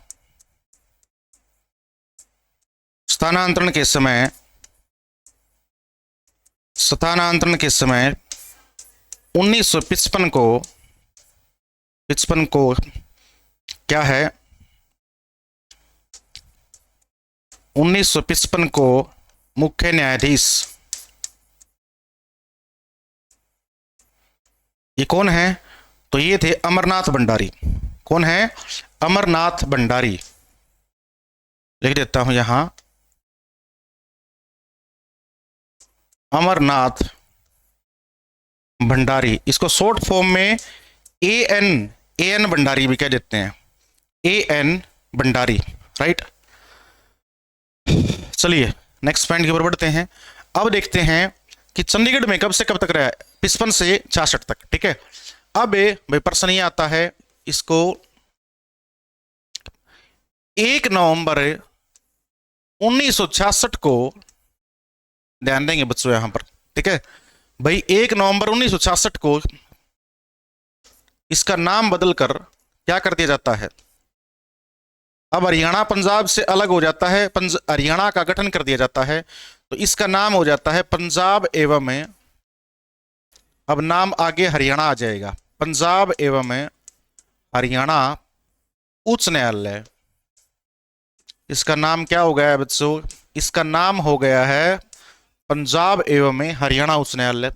के समय 1955 को क्या है, 1955 को मुख्य न्यायाधीश ये कौन है? तो ये थे अमरनाथ भंडारी। कौन है? अमरनाथ भंडारी। लिख देता हूं यहां, अमरनाथ भंडारी। इसको शॉर्ट फॉर्म में AN भंडारी भी कह देते हैं, AN भंडारी, राइट। चलिए नेक्स्ट पॉइंट की ओर बढ़ते हैं। अब देखते हैं कि चंडीगढ़ में कब से कब तक रहा? 55 से 66 तक, ठीक है। अब भाई प्रश्न ये आता है, इसको 1 नवंबर 1966 को, ध्यान देंगे बच्चों यहां पर, ठीक है भाई, 1 नवंबर 1966 को इसका नाम बदलकर क्या कर दिया जाता है? अब हरियाणा पंजाब से अलग हो जाता है, हरियाणा का गठन कर दिया जाता है, तो इसका नाम हो जाता है पंजाब एवं, अब नाम आगे हरियाणा आ जाएगा, पंजाब एवं हरियाणा उच्च न्यायालय। इसका नाम क्या हो गया है बच्चों? इसका नाम हो गया है पंजाब एवं हरियाणा उच्च न्यायालय।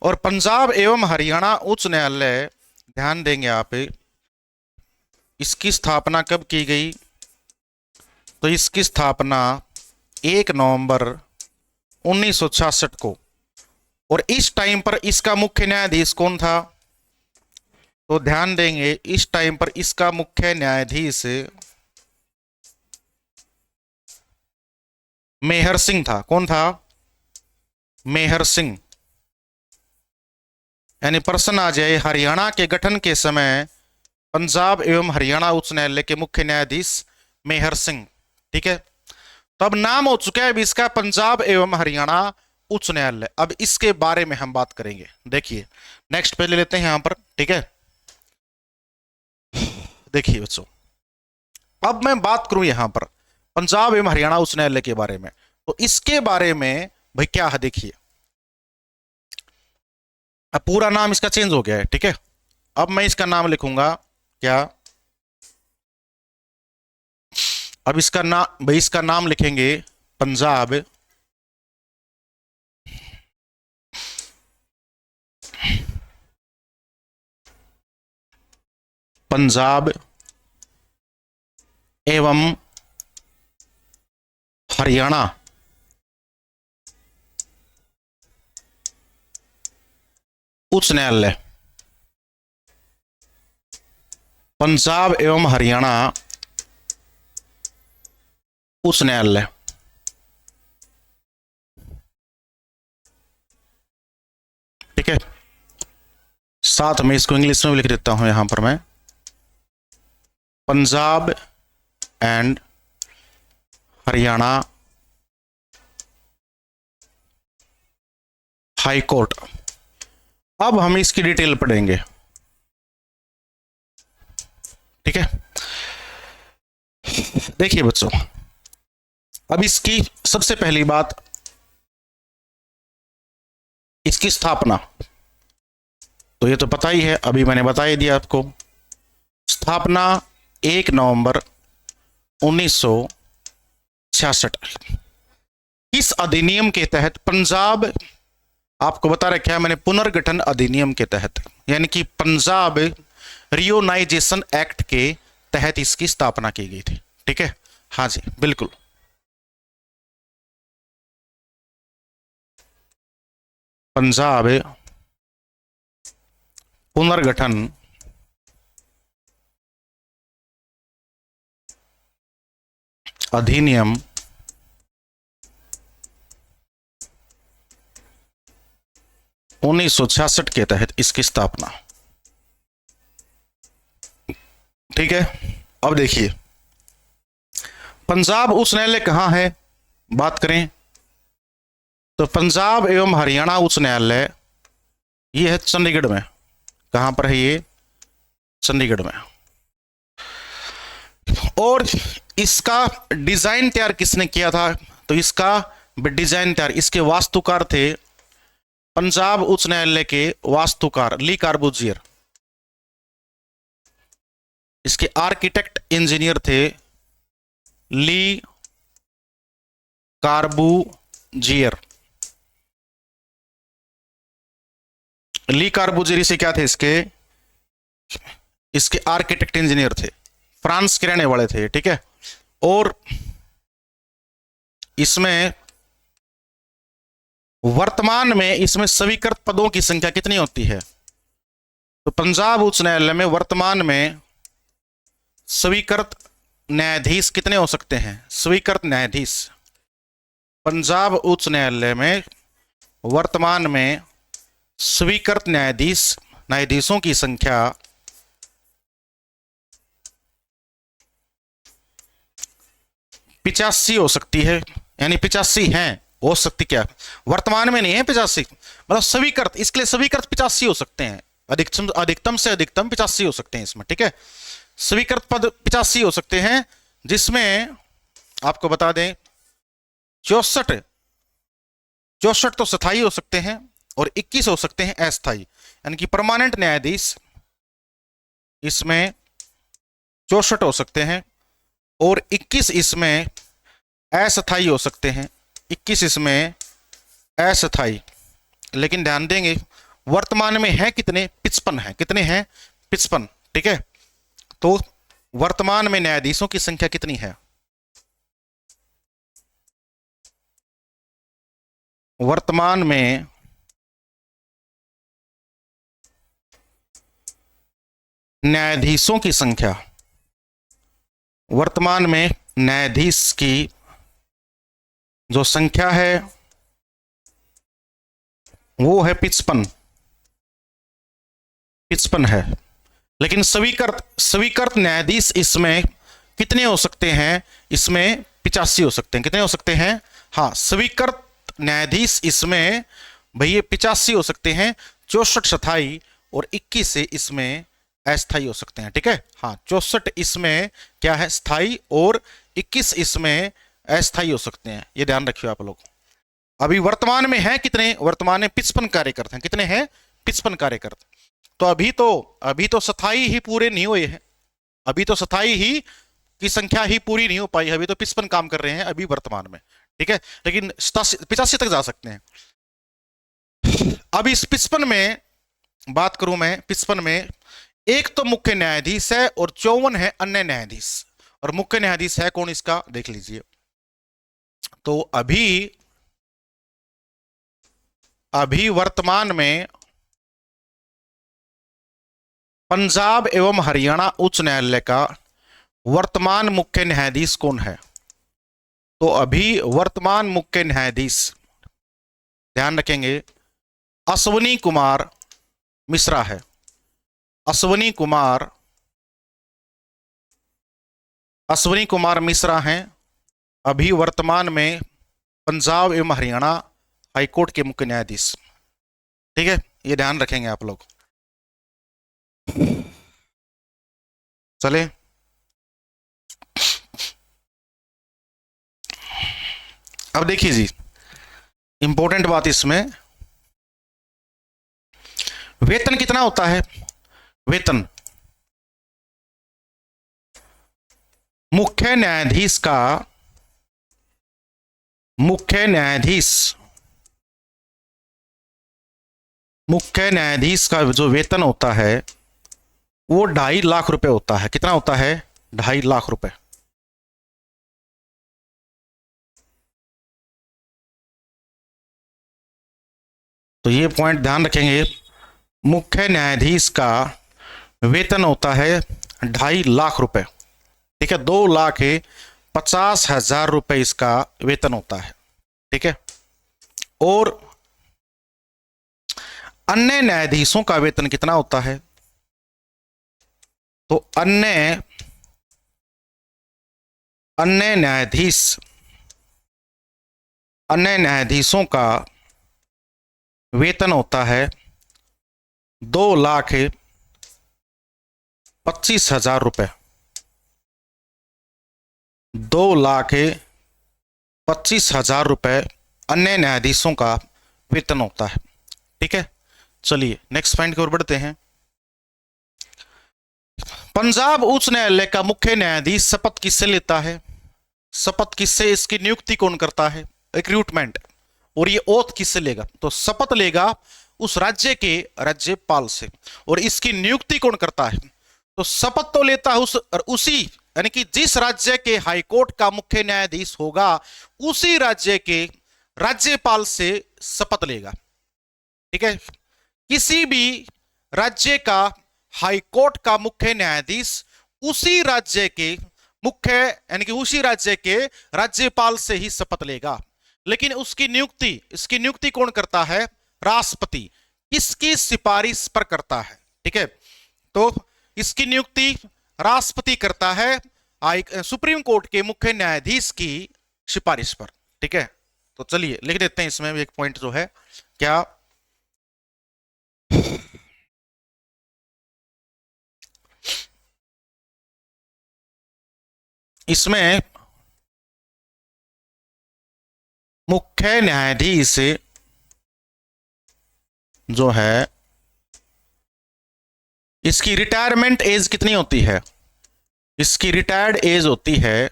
और पंजाब एवं हरियाणा उच्च न्यायालय, ध्यान देंगे आप, इसकी स्थापना कब की गई? तो इसकी स्थापना 1 नवंबर 1966 को। और इस टाइम पर इसका मुख्य न्यायाधीश कौन था? तो ध्यान देंगे, इस टाइम पर इसका मुख्य न्यायाधीश मेहर सिंह था। कौन था? मेहर सिंह। यानी प्रश्न आ जाए, हरियाणा के गठन के समय पंजाब एवं हरियाणा उच्च न्यायालय के मुख्य न्यायाधीश मेहर सिंह, ठीक है। तो अब नाम हो चुका है अभी इसका पंजाब एवं हरियाणा उच्च न्यायालय। अब इसके बारे में हम बात करेंगे। देखिए नेक्स्ट पे ले लेते हैं यहां पर, ठीक है। देखिए बच्चों, अब मैं बात करूं यहां पर पंजाब एवं हरियाणा उच्च न्यायालय के बारे में, तो इसके बारे में भाई क्या है, देखिए अब पूरा नाम इसका चेंज हो गया है, ठीक है। अब मैं इसका नाम लिखूंगा क्या? अब इसका नाम भाई, इसका नाम लिखेंगे पंजाब। पंजाब एवं हरियाणा उच्च न्यायालय। पंजाब एवं हरियाणा उच्च न्यायालय। ठीक है, साथ में इसको इंग्लिश में भी लिख देता हूं यहां पर मैं, Punjab and Haryana high court. अब हम इसकी डिटेल पढ़ेंगे। ठीक है, देखिए बच्चों, अब इसकी सबसे पहली बात, इसकी स्थापना तो ये तो पता ही है, अभी मैंने बता ही दिया आपको। स्थापना 1 नवंबर 1966। इस अधिनियम के तहत पंजाब, आपको बता रखा है मैंने, पुनर्गठन अधिनियम के तहत, यानी कि पंजाब रियोनाइजेशन एक्ट के तहत इसकी स्थापना की गई थी। ठीक है, हाँ जी बिल्कुल। पंजाब पुनर्गठन अधिनियम 1966 के तहत इसकी स्थापना। ठीक है, अब देखिए पंजाब उच्च न्यायालय कहां है, बात करें तो पंजाब एवं हरियाणा उच्च न्यायालय ये है चंडीगढ़ में। कहां पर है ये? चंडीगढ़ में। और इसका डिजाइन तैयार किसने किया था? तो इसका डिजाइन तैयार, इसके वास्तुकार थे पंजाब उच्च न्यायालय के वास्तुकार ली कार्बूजियर। इसके आर्किटेक्ट इंजीनियर थे ली कार्बूजियर। ली कार्बूजियर से क्या थे? इसके आर्किटेक्ट इंजीनियर थे, फ्रांस के रहने वाले थे। ठीक है, और इसमें वर्तमान में इसमें स्वीकृत पदों की संख्या कितनी होती है? तो पंजाब उच्च न्यायालय में वर्तमान में स्वीकृत न्यायाधीश कितने हो सकते हैं? स्वीकृत न्यायाधीश पंजाब उच्च न्यायालय में वर्तमान में स्वीकृत न्यायाधीशों की संख्या 85 हो सकती है, यानी 85 हैं। हो सकती क्या? वर्तमान में नहीं है 85, मतलब स्वीकृत, इसके लिए स्वीकृत 85 हो सकते हैं, अधिकतम से अधिकतम 85 हो सकते हैं इसमें। ठीक है, स्वीकृत पद 85 हो सकते हैं, जिसमें आपको बता दें 64 तो स्थायी हो सकते हैं और 21 हो सकते हैं अस्थायी, यानी कि परमानेंट न्यायाधीश इसमें 64 हो सकते हैं और 21 इसमें अस्थायी हो सकते हैं। 21 इसमें अस्थायी, लेकिन ध्यान देंगे वर्तमान में है कितने? 55 है। कितने हैं? 55। ठीक है, तो वर्तमान में न्यायाधीशों की संख्या कितनी है? वर्तमान में न्यायाधीशों की संख्या, वर्तमान में न्यायाधीश की जो संख्या है वो है 55 है। लेकिन स्वीकृत न्यायाधीश इसमें कितने हो सकते हैं? इसमें 85 हो सकते हैं। कितने हो सकते हैं? हाँ, स्वीकृत न्यायाधीश इसमें भैया 85 हो सकते हैं, 64 स्थायी और 21 से इसमें अस्थायी हो सकते हैं। ठीक है, हाँ 64 इसमें क्या है? स्थायी और 21 इसमें अस्थायी हो सकते हैं। ये ध्यान रखिए आप लोग। अभी वर्तमान में है कितने? वर्तमान में 55 कार्यकर्ता हैं। कितने हैं? 55 कार्यकर्ता। तो अभी तो स्थायी ही पूरे नहीं हुए हैं, अभी तो स्थायी ही की संख्या ही पूरी नहीं हो पाई, अभी तो 55 काम कर रहे हैं अभी वर्तमान में, ठीक है, लेकिन 85 तक जा सकते हैं। अब इस 55 में बात करूं मैं, 55 में एक तो मुख्य न्यायाधीश है और 54 है अन्य न्यायाधीश। और मुख्य न्यायाधीश है कौन, इसका देख लीजिए। तो अभी अभी वर्तमान में पंजाब एवं हरियाणा उच्च न्यायालय का वर्तमान मुख्य न्यायाधीश कौन है? तो अभी वर्तमान मुख्य न्यायाधीश, ध्यान रखेंगे, अश्वनी कुमार मिश्रा है। अश्वनी कुमार मिश्रा हैं अभी वर्तमान में पंजाब एवं हरियाणा हाईकोर्ट के मुख्य न्यायाधीश, ठीक है, ये ध्यान रखेंगे आप लोग। चले अब देखिए जी, इंपॉर्टेंट बात इसमें, वेतन कितना होता है? वेतन मुख्य न्यायाधीश का जो वेतन होता है वो 2.5 लाख रुपए होता है। कितना होता है? 2.5 लाख रुपए। तो ये पॉइंट ध्यान रखेंगे, मुख्य न्यायाधीश का वेतन होता है 2.5 लाख रुपए, ठीक है, 2,50,000 रुपए इसका वेतन होता है, ठीक है। और अन्य न्यायाधीशों का वेतन कितना होता है? तो अन्य न्यायाधीशों का वेतन होता है 2,25,000 रुपए। 2,25,000 रुपए अन्य न्यायाधीशों का वेतन होता है, ठीक है। चलिए नेक्स्ट पॉइंट की ओर बढ़ते हैं। पंजाब उच्च न्यायालय का मुख्य न्यायाधीश शपथ किससे लेता है? शपथ किससे, इसकी नियुक्ति कौन करता है? रिक्रूटमेंट। और ये ओथ किससे लेगा? तो शपथ लेगा उस राज्य के राज्यपाल से। और इसकी नियुक्ति कौन करता है? तो शपथ तो लेता है उसी, यानी कि जिस राज्य के हाईकोर्ट का मुख्य न्यायाधीश होगा उसी राज्य के राज्यपाल से शपथ लेगा, ठीक है। किसी भी राज्य का हाईकोर्ट का मुख्य न्यायाधीश उसी राज्य के मुख्य, यानी कि उसी राज्य के राज्यपाल से ही शपथ लेगा। लेकिन इसकी नियुक्ति कौन करता है? राष्ट्रपति। किसकी सिफारिश पर करता है? ठीक है, तो इसकी नियुक्ति राष्ट्रपति करता है सुप्रीम कोर्ट के मुख्य न्यायाधीश की सिफारिश पर, ठीक है। तो चलिए लिख देते हैं इसमें एक पॉइंट जो है क्या, इसमें मुख्य न्यायाधीश जो है इसकी रिटायरमेंट एज कितनी होती है? इसकी रिटायर्ड एज होती है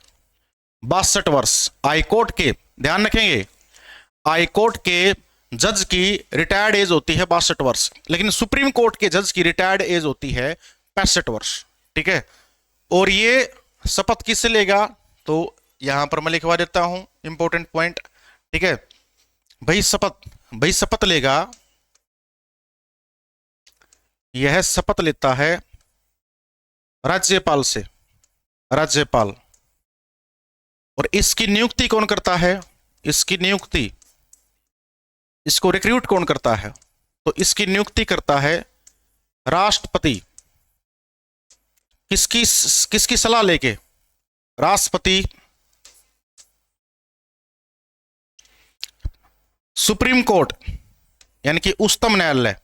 62 वर्ष। हाईकोर्ट के, ध्यान रखेंगे, हाईकोर्ट के जज की रिटायर्ड एज होती है 62 वर्ष, लेकिन सुप्रीम कोर्ट के जज की रिटायर्ड एज होती है 65 वर्ष, ठीक है। और ये शपथ किससे लेगा? तो यहां पर मैं लिखवा देता हूं इंपॉर्टेंट पॉइंट, ठीक है। भाई शपथ लेगा, यह शपथ लेता है राज्यपाल से, राज्यपाल। और इसकी नियुक्ति कौन करता है? इसको रिक्रूट कौन करता है? तो इसकी नियुक्ति करता है राष्ट्रपति। किसकी सलाह लेके? राष्ट्रपति, सुप्रीम कोर्ट यानी कि उच्चतम न्यायालय,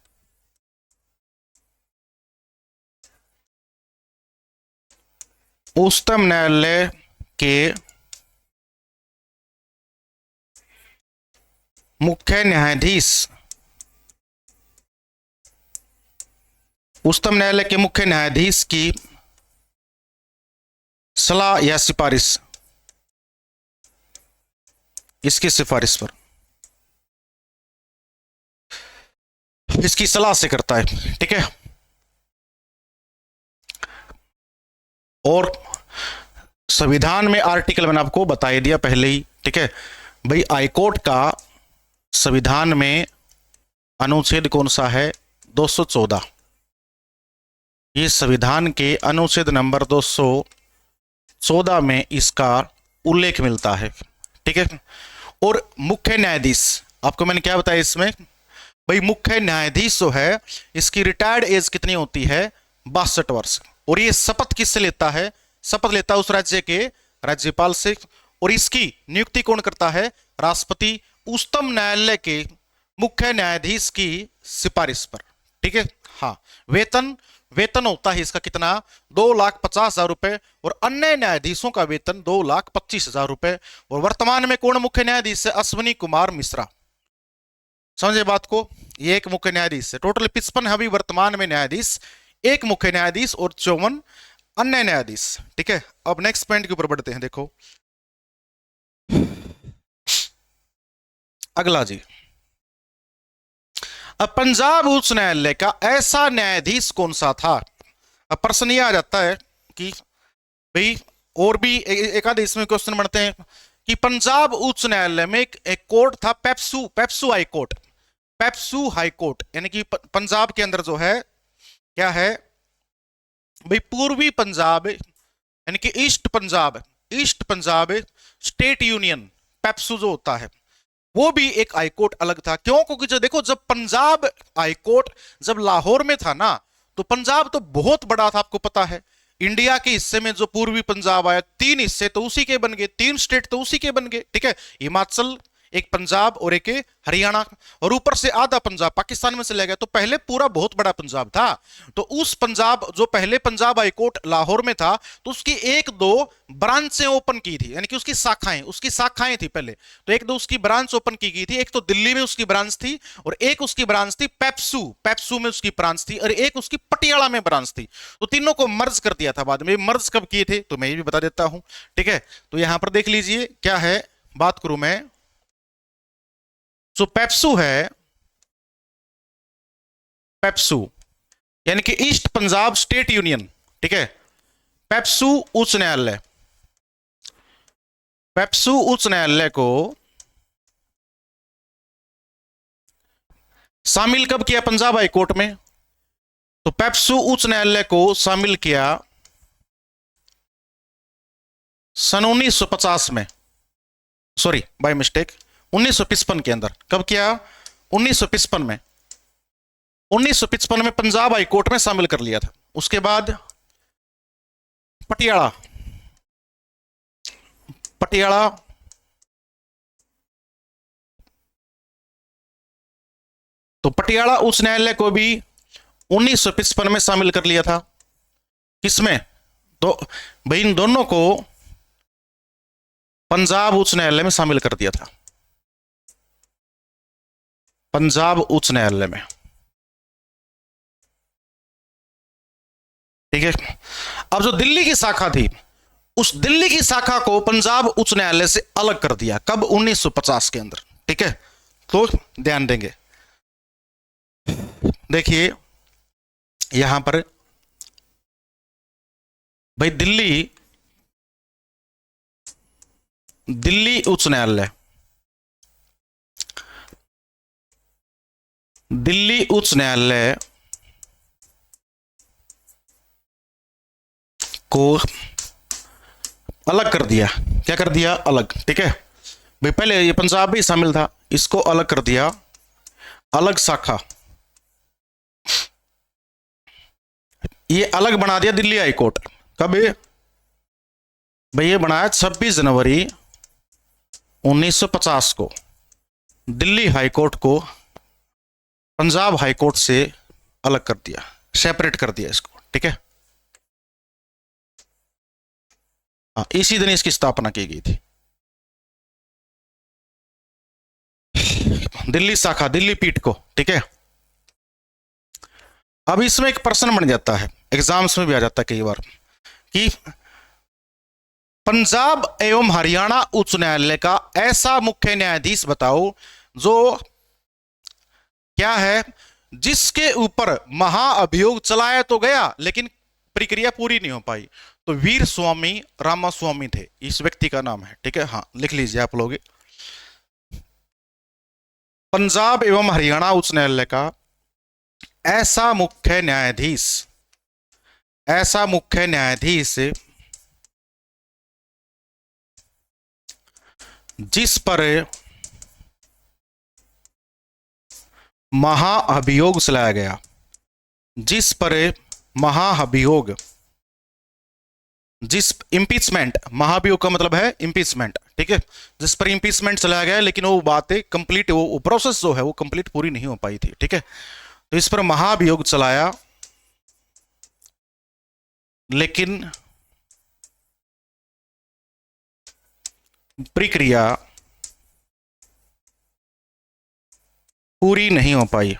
उच्चतम न्यायालय के मुख्य न्यायाधीश, उच्चतम न्यायालय के मुख्य न्यायाधीश की सलाह या सिफारिश, इसकी सिफारिश पर, इसकी सलाह से करता है, ठीक है। और संविधान में आर्टिकल मैंने आपको बता ही दिया पहले ही, ठीक है भाई। हाईकोर्ट का संविधान में अनुच्छेद कौन सा है? 214। ये संविधान के अनुच्छेद नंबर 214 में इसका उल्लेख मिलता है, ठीक है। और मुख्य न्यायाधीश, आपको मैंने क्या बताया इसमें भाई, मुख्य न्यायाधीश जो है इसकी रिटायर्ड एज कितनी होती है? 62 वर्ष। और ये शपथ किससे लेता है? शपथ लेता है उस राज्य के राज्यपाल से। और इसकी नियुक्ति कौन करता है? राष्ट्रपति, उच्चतम न्यायालय के मुख्य न्यायाधीश की सिफारिश पर, ठीक है। हाँ, वेतन वेतन होता है इसका कितना? 2,50,000 रुपए। और अन्य न्यायाधीशों का वेतन 2,25,000 रुपए। और वर्तमान में कौन मुख्य न्यायाधीश है? अश्विनी कुमार मिश्रा। समझे बात को? ये एक मुख्य न्यायाधीश है। टोटल 55 है अभी वर्तमान में न्यायाधीश, एक मुख्य न्यायाधीश और 54 अन्य न्यायाधीश, ठीक है। अब नेक्स्ट पॉइंट के ऊपर बढ़ते हैं। देखो अगला जी, अब पंजाब उच्च न्यायालय का ऐसा न्यायाधीश कौन सा था? अब प्रश्न यह आ जाता है कि भाई, और भी एक आधे इसमें क्वेश्चन बनते हैं कि पंजाब उच्च न्यायालय में एक कोर्ट था, PEPSU high court. PEPSU high court यानी कि पंजाब के अंदर जो है क्या है भाई? पूर्वी पंजाब यानी कि east Punjab state union, PEPSU जो होता है वो भी एक हाईकोर्ट अलग था। क्यों? क्योंकि जो देखो, जब पंजाब हाईकोर्ट जब लाहौर में था ना, तो पंजाब तो बहुत बड़ा था, आपको पता है। इंडिया के हिस्से में जो पूर्वी पंजाब आया, 3 हिस्से तो उसी के बन गए, 3 स्टेट तो उसी के बन गए, ठीक है। हिमाचल, एक पंजाब और एक हरियाणा, और ऊपर से आधा पंजाब पाकिस्तान में चला गया। तो पहले पूरा बहुत बड़ा पंजाब था। तो उस पंजाब, जो पहले पंजाब हाईकोर्ट लाहौर में था, तो उसकी 1-2 ब्रांचें ओपन की थी, यानी कि उसकी शाखाएं थी पहले। तो 1-2 उसकी ब्रांच ओपन की गई थी। एक तो दिल्ली में उसकी ब्रांच थी, और एक उसकी ब्रांच थी पेप्सू में उसकी ब्रांच थी, और एक उसकी पटियाला में ब्रांच थी। तो तीनों को मर्ज कर दिया था बाद में। मर्ज कब किए थे तो मैं ये भी बता देता हूं, ठीक है। तो यहां पर देख लीजिए क्या है, बात करूं मैं। जो पेप्सू यानी कि ईस्ट पंजाब स्टेट यूनियन, ठीक है। पेप्सू उच्च न्यायालय को शामिल कब किया पंजाब हाई कोर्ट में? तो पेप्सू उच्च न्यायालय को शामिल किया सन 1950 में, सॉरी बाय मिस्टेक, 1955 के अंदर। कब किया? 1955 में। 1955 में पंजाब हाई कोर्ट में शामिल कर लिया था। उसके बाद पटियाला तो पटियाला उच्च न्यायालय को भी 1955 में शामिल कर लिया था। किसमें? तो भाई इन दोनों को पंजाब उच्च न्यायालय में शामिल कर दिया था, पंजाब उच्च न्यायालय में, ठीक है। अब जो दिल्ली की शाखा थी, उस दिल्ली की शाखा को पंजाब उच्च न्यायालय से अलग कर दिया। कब? 1950 के अंदर, ठीक है। तो ध्यान देंगे, देखिए यहां पर भाई दिल्ली उच्च न्यायालय, दिल्ली उच्च न्यायालय को अलग कर दिया। क्या कर दिया? अलग, ठीक है भाई। पहले ये पंजाब भी शामिल था, इसको अलग कर दिया, अलग शाखा, ये अलग बना दिया दिल्ली हाई कोर्ट। कब भाई? ये बनाया 26 जनवरी 1950 को। दिल्ली हाई कोर्ट को पंजाब हाई कोर्ट से अलग कर दिया, सेपरेट कर दिया इसको, ठीक है। इसी दिन इसकी स्थापना की गई थी। दिल्ली शाखा, दिल्ली पीठ को, ठीक है। अब इसमें एक प्रश्न बन जाता है, एग्जाम्स में भी आ जाता है कई बार, कि पंजाब एवं हरियाणा उच्च न्यायालय का ऐसा मुख्य न्यायाधीश बताओ जो क्या है, जिसके ऊपर महाअभियोग चलाया तो गया लेकिन प्रक्रिया पूरी नहीं हो पाई। तो वीर स्वामी रामास्वामी थे, इस व्यक्ति का नाम है। ठीक है, हाँ लिख लीजिए आप लोग। पंजाब एवं हरियाणा उच्च न्यायालय का ऐसा मुख्य न्यायाधीश, ऐसा मुख्य न्यायाधीश जिस पर महाअभियोग चलाया गया, जिस पर महाअभियोग, जिस इम्पीचमेंट, महाभियोग का मतलब है इम्पीचमेंट, ठीक है, जिस पर इम्पीचमेंट चलाया गया लेकिन वो बातें कंप्लीट, वो प्रोसेस जो है वो कंप्लीट पूरी नहीं हो पाई थी। ठीक है, तो इस पर महाभियोग चलाया लेकिन प्रक्रिया पूरी नहीं हो पाई।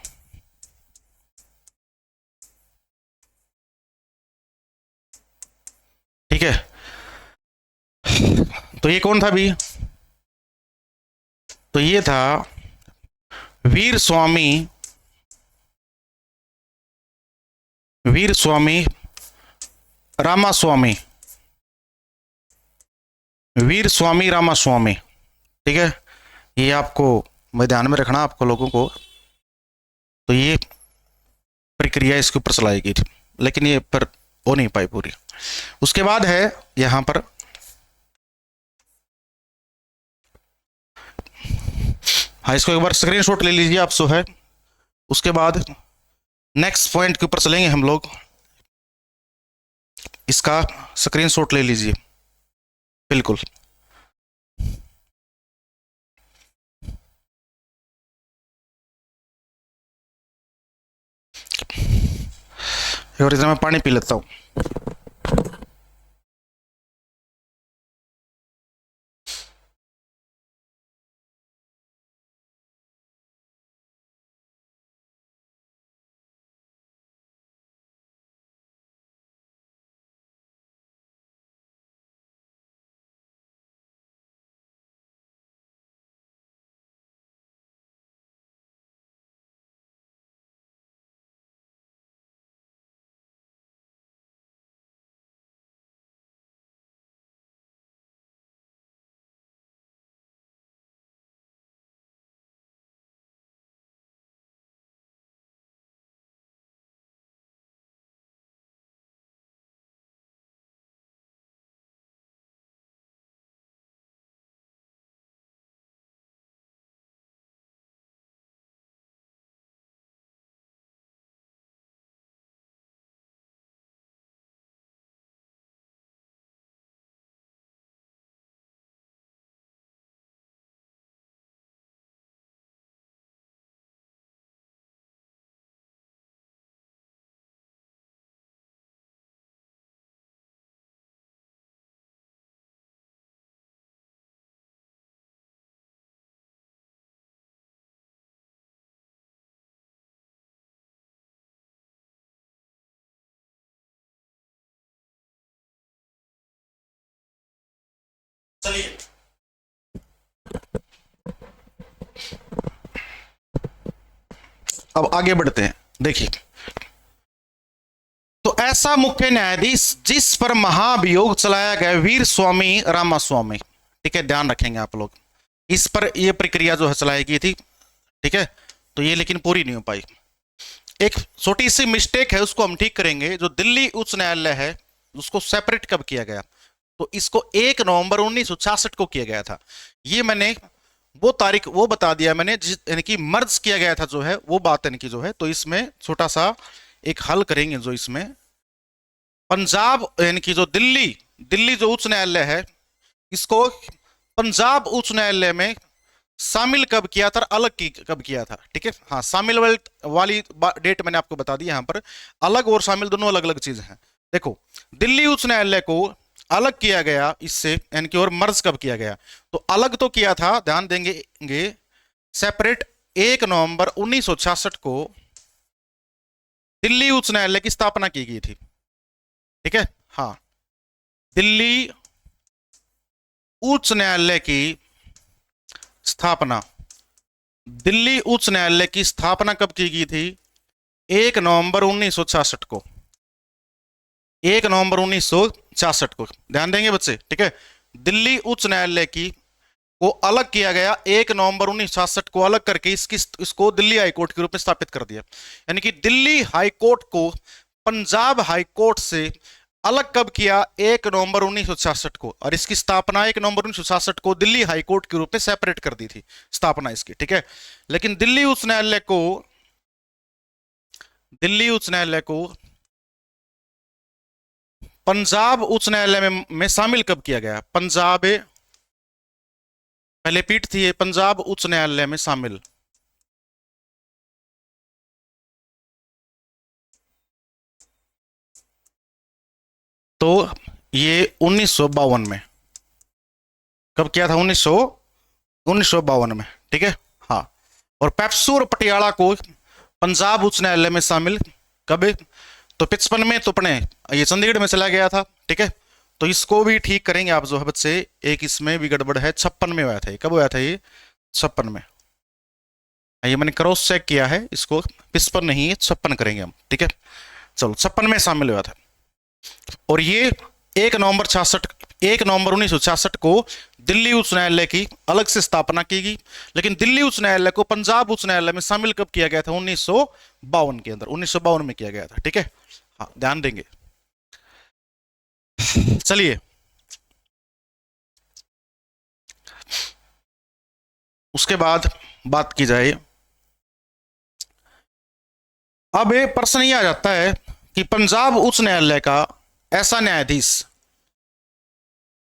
ठीक है, तो ये कौन था भी? तो ये था वीर स्वामी, वीर स्वामी रामास्वामी, वीर स्वामी रामास्वामी। ठीक है, ये आपको मैं ध्यान में रखना आपको लोगों को। तो ये प्रक्रिया इसके ऊपर चलाई गई थी लेकिन ये पर हो नहीं पाई पूरी। उसके बाद है यहां पर, हाँ इसको एक बार स्क्रीनशॉट ले लीजिए आप सो है। उसके बाद नेक्स्ट पॉइंट के ऊपर चलेंगे हम लोग, इसका स्क्रीनशॉट ले लीजिए बिल्कुल। और इधर मैं पानी पी लेता हूं। चलिए अब आगे बढ़ते हैं। देखिए, तो ऐसा मुख्य न्यायाधीश जिस पर महाभियोग चलाया गया वीर स्वामी रामास्वामी। ठीक है, ध्यान रखेंगे आप लोग, इस पर यह प्रक्रिया जो है चलाई गई थी। ठीक है, तो ये लेकिन पूरी नहीं हो पाई। एक छोटी सी मिस्टेक है उसको हम ठीक करेंगे। जो दिल्ली उच्च न्यायालय है उसको सेपरेट कब किया गया? तो इसको 1 नवंबर 1966 को किया गया था। ये मैंने वो तारीख वो बता दिया मैंने, यानी कि मर्ज किया गया था जो है वो बात यानी कि जो है। तो इसमें छोटा सा एक हल करेंगे जो इसमें पंजाब यानी कि जो दिल्ली, दिल्ली जो उच्च न्यायालय है इसको पंजाब उच्च न्यायालय में शामिल कब किया था, अलग की कब किया था। ठीक है, हाँ शामिल वाली डेट मैंने आपको बता दी। यहां पर अलग और शामिल दोनों अलग अलग चीज हैं। देखो, दिल्ली उच्च न्यायालय को अलग किया गया इससे, यानी कि और मर्ज कब किया गया? तो अलग तो किया था, ध्यान देंगे, सेपरेट 1 नवंबर 1966 को दिल्ली उच्च न्यायालय की स्थापना की गई थी। ठीक है, हाँ दिल्ली उच्च न्यायालय की स्थापना, दिल्ली उच्च न्यायालय की स्थापना कब की गई थी? 1 नवंबर 1966 को, 1 नवंबर 1966 को। ध्यान देंगे बच्चे, ठीक है। दिल्ली उच्च न्यायालय की को अलग किया गया 1 नवंबर 1966 को, अलग करके इसको दिल्ली हाईकोर्ट के रूप में स्थापित कर दिया। यानी कि दिल्ली हाईकोर्ट को पंजाब हाईकोर्ट से अलग कब किया? 1 नवंबर 1966 को। और इसकी स्थापना 1 नवंबर 1966 को दिल्ली हाईकोर्ट के रूप में सेपरेट कर दी थी, स्थापना इसकी, ठीक है। लेकिन दिल्ली उच्च न्यायालय को पंजाब उच्च न्यायालय में शामिल कब किया गया? पंजाब, पहले पीठ थी ये, पंजाब उच्च न्यायालय में शामिल तो ये 1952 में। कब किया था? 1952 में, ठीक है। हाँ, और पेप्सू और पटियाला को पंजाब उच्च न्यायालय में शामिल कब? तो 55 में। तो अपने ये चंडीगढ़ में चला गया था, ठीक है। तो इसको भी ठीक करेंगे आप जो है बच्चे, एक इसमें भी गड़बड़ है। 56 में हुआ था ये। कब हुआ था ये? 56 में। ये मैंने क्रॉस चेक किया है, इसको 55 नहीं है, 56 करेंगे हम, ठीक है। चलो, 56 में शामिल हुआ था। और ये 1 नवंबर 1966 को दिल्ली उच्च न्यायालय की अलग से स्थापना की गई। लेकिन दिल्ली उच्च न्यायालय को पंजाब उच्च न्यायालय में शामिल कब किया गया था? 1952 के अंदर, 1952 में किया गया था, ठीक है। हाँ, ध्यान देंगे। चलिए, उसके बाद बात की जाए। अब एक प्रश्न यह आ जाता है कि पंजाब उच्च न्यायालय का ऐसा न्यायाधीश,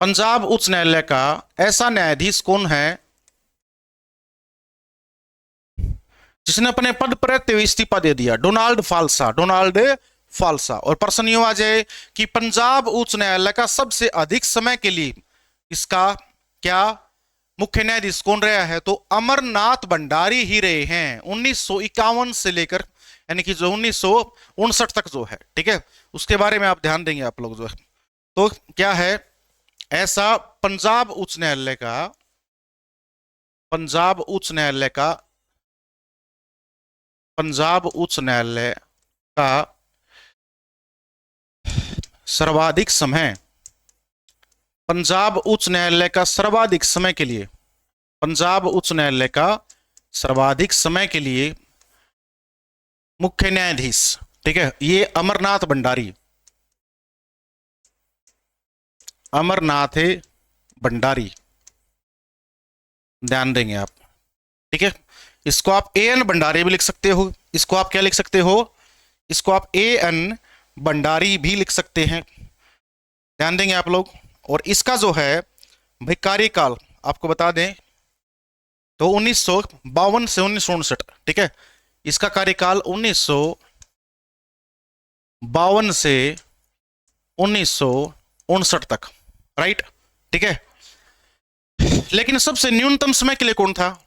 पंजाब उच्च न्यायालय का ऐसा न्यायाधीश कौन है जिसने अपने पद पर रहते हुए इस्तीफा दे दिया? डोनाल्ड फाल्सा, डोनाल्ड फाल्सा। और प्रश्न यूं आ जाए कि पंजाब उच्च न्यायालय का सबसे अधिक समय के लिए इसका क्या मुख्य न्यायाधीश कौन रहा है? तो अमरनाथ भंडारी ही रहे हैं, 1951 से लेकर, यानी कि जो 1959 तक जो है, ठीक है। उसके बारे में आप ध्यान देंगे आप लोग जो है। तो क्या है ऐसा पंजाब उच्च न्यायालय का, पंजाब उच्च न्यायालय का, पंजाब उच्च न्यायालय का सर्वाधिक समय, पंजाब उच्च न्यायालय का सर्वाधिक समय के लिए, पंजाब उच्च न्यायालय का सर्वाधिक समय के लिए मुख्य न्यायाधीश, ठीक है, ये अमरनाथ भंडारी, अमरनाथ भंडारी। ध्यान देंगे आप, ठीक है। इसको आप एन भंडारी भी लिख सकते हो, इसको आप क्या लिख सकते हो? इसको आप एन भंडारी भी लिख सकते हैं। ध्यान देंगे आप लोग। और इसका जो है भाई कार्यकाल आपको बता दें तो 1952 से 1959, ठीक है। इसका कार्यकाल 1952 से 1959 तक, राइट, ठीक है। लेकिन सबसे न्यूनतम समय के लिए कौन था?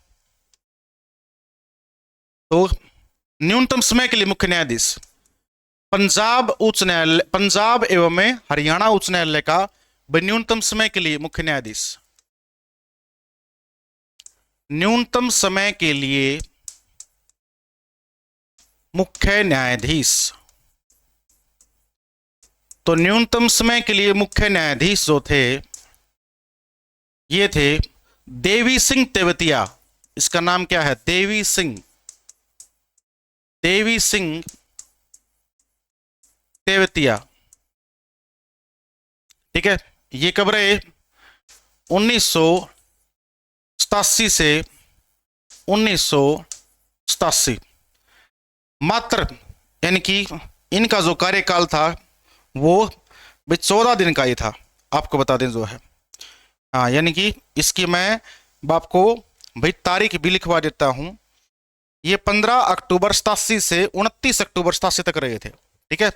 तो न्यूनतम समय के लिए मुख्य न्यायाधीश पंजाब उच्च न्यायालय, पंजाब एवं हरियाणा उच्च न्यायालय का न्यूनतम समय के लिए मुख्य न्यायाधीश, न्यूनतम समय के लिए मुख्य न्यायाधीश। तो न्यूनतम समय के लिए मुख्य न्यायाधीश जो थे ये थे देवी सिंह तेवतिया। इसका नाम क्या है? देवी सिंह, देवी सिंह तेवतिया, ठीक है। ये कब रहे? 1987 से 1987 मात्र, यानी कि इनका जो कार्यकाल था वो 14 दिन का ही था, आपको बता दें जो है। हाँ, यानी कि इसकी मैं आपको भाई तारीख भी लिखवा देता हूं। ये 15 अक्टूबर 87 से 29 अक्टूबर 87 तक रहे थे, ठीक है।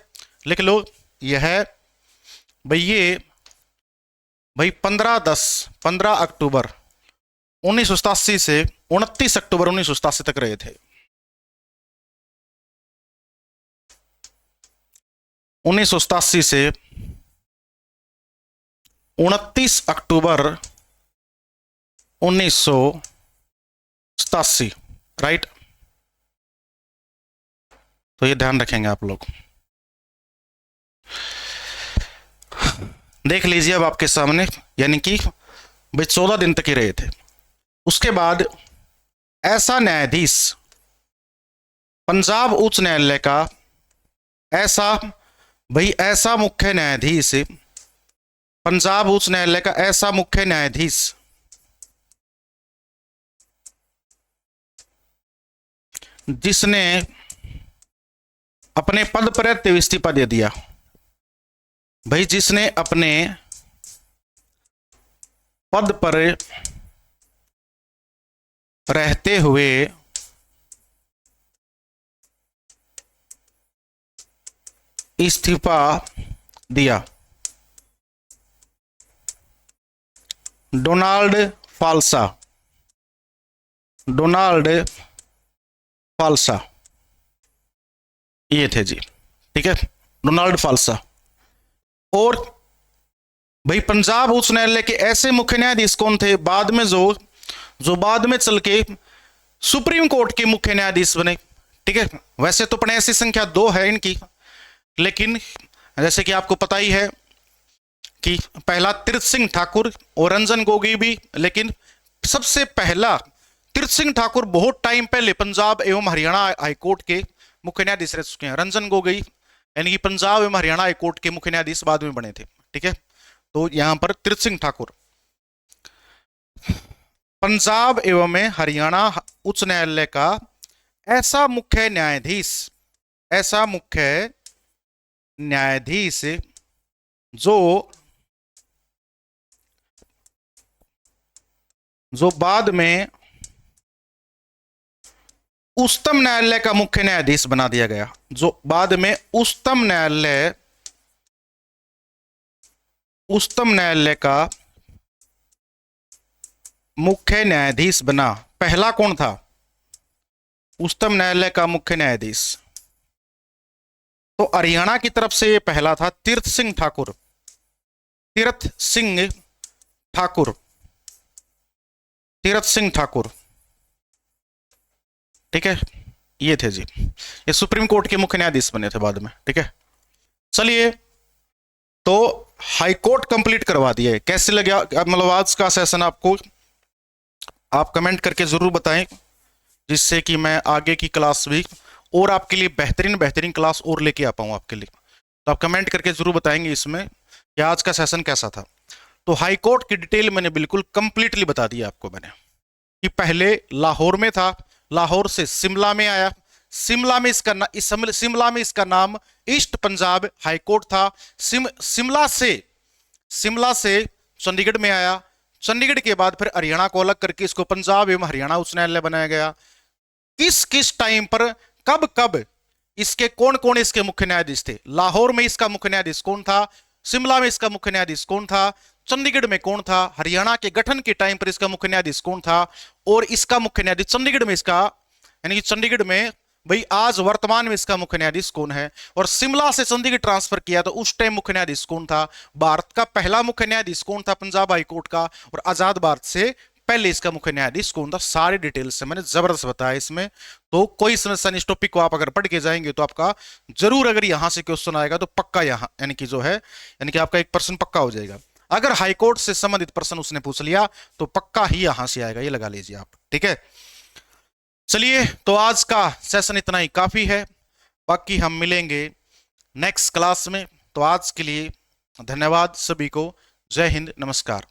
लिख लो, यह है भाई, ये भाई 15 अक्टूबर 1987 से 29 अक्टूबर 1987 तक रहे थे। 1987 से 29 अक्टूबर 1987, राइट। तो ये ध्यान रखेंगे आप लोग। देख लीजिए अब आपके सामने, यानी कि भाई 14 दिन तक ही रहे थे। उसके बाद ऐसा न्यायाधीश, पंजाब उच्च न्यायालय का ऐसा मुख्य न्यायाधीश, पंजाब उच्च न्यायालय का ऐसा मुख्य न्यायाधीश जिसने अपने पद पर इस्तीफा दे दिया। भाई जिसने अपने पद पर रहते हुए इस्तीफा दिया। डोनाल्ड फाल्सा, डोनाल्ड फाल्सा ये थे जी, ठीक है, डोनाल्ड फाल्सा। और भाई पंजाब उच्च न्यायालय के ऐसे मुख्य न्यायाधीश कौन थे बाद में, जो बाद में चल के सुप्रीम कोर्ट के मुख्य न्यायाधीश बने, ठीक है। वैसे तो ऐसी संख्या 2 है इनकी, लेकिन जैसे कि आपको पता ही है कि पहला तीर्थ सिंह ठाकुर और रंजन गोगोई भी, लेकिन सबसे पहला तीर्थ सिंह ठाकुर बहुत टाइम पहले पंजाब एवं हरियाणा हाईकोर्ट के मुख्य न्यायाधीश रह चुके हैं। रंजन गोगोई यानी कि पंजाब एवं हरियाणा हाईकोर्ट के मुख्य न्यायाधीश बाद में बने थे, ठीक है। तो यहां पर तीर्थ सिंह ठाकुर पंजाब एवं हरियाणा उच्च न्यायालय का ऐसा मुख्य न्यायाधीश जो बाद में उच्चतम न्यायालय का मुख्य न्यायाधीश बना दिया गया, जो बाद में उच्चतम न्यायालय का मुख्य न्यायाधीश बना। पहला कौन था उच्चतम न्यायालय का मुख्य न्यायाधीश? तो हरियाणा की तरफ से ये पहला था तीर्थ सिंह ठाकुर, तीर्थ सिंह ठाकुर, ठीक है, ये थे जी, ये सुप्रीम कोर्ट के मुख्य न्यायाधीश बने थे बाद में, ठीक है। चलिए, तो हाईकोर्ट कंप्लीट करवा दिए। कैसे लगा मतलब आज का सेशन आपको? आप कमेंट करके जरूर बताएं, जिससे कि मैं आगे की क्लास भी और आपके लिए बेहतरीन क्लास और लेके आ पाऊं आपके लिए। तो आप कमेंट करके जरूर बताएंगे इसमें कि आज का सेशन कैसा था। तो हाईकोर्ट की डिटेल मैंने बिल्कुल कंप्लीटली बता दिया आपको मैंने, कि पहले लाहौर में था, लाहौर से शिमला में आया, शिमला में इसका नाम ईस्ट पंजाब हाईकोर्ट था। शिमला से चंडीगढ़ में आया, चंडीगढ़ के बाद फिर हरियाणा को अलग करके इसको पंजाब एवं हरियाणा उच्च न्यायालय बनाया गया। किस टाइम पर कब इसके कौन इसके मुख्य न्यायाधीश थे? लाहौर में इसका मुख्य न्यायाधीश कौन था, शिमला में इसका मुख्य न्यायाधीश कौन था, चंडीगढ़ में कौन था, हरियाणा के गठन के टाइम पर इसका मुख्य न्यायाधीश कौन था, और इसका मुख्य न्यायाधीश चंडीगढ़ में इसका, यानी कि चंडीगढ़ में भाई आज वर्तमान में इसका मुख्य न्यायाधीश कौन है, और शिमला से चंडीगढ़ ट्रांसफर किया तो उस टाइम मुख्य न्यायाधीश कौन था, भारत का पहला मुख्य न्यायाधीश कौन था पंजाब हाईकोर्ट का, और आजाद भारत से पहले इसका मुख्य न्यायाधीश कौन था। सारी डिटेल से मैंने जबरदस्त बताया इसमें। तो कोई समस्या नहीं, इस टॉपिक को आप अगर पढ़ के जाएंगे तो आपका जरूर, अगर यहां से क्वेश्चन आएगा तो पक्का यहां यानी कि जो है, यानी कि आपका 1% पक्का हो जाएगा। अगर हाईकोर्ट से संबंधित प्रश्न उसने पूछ लिया तो पक्का ही यहां से आएगा, ये लगा लीजिए आप, ठीक है। चलिए, तो आज का सेशन इतना ही काफी है, बाकी हम मिलेंगे नेक्स्ट क्लास में। तो आज के लिए धन्यवाद सभी को, जय हिंद, नमस्कार।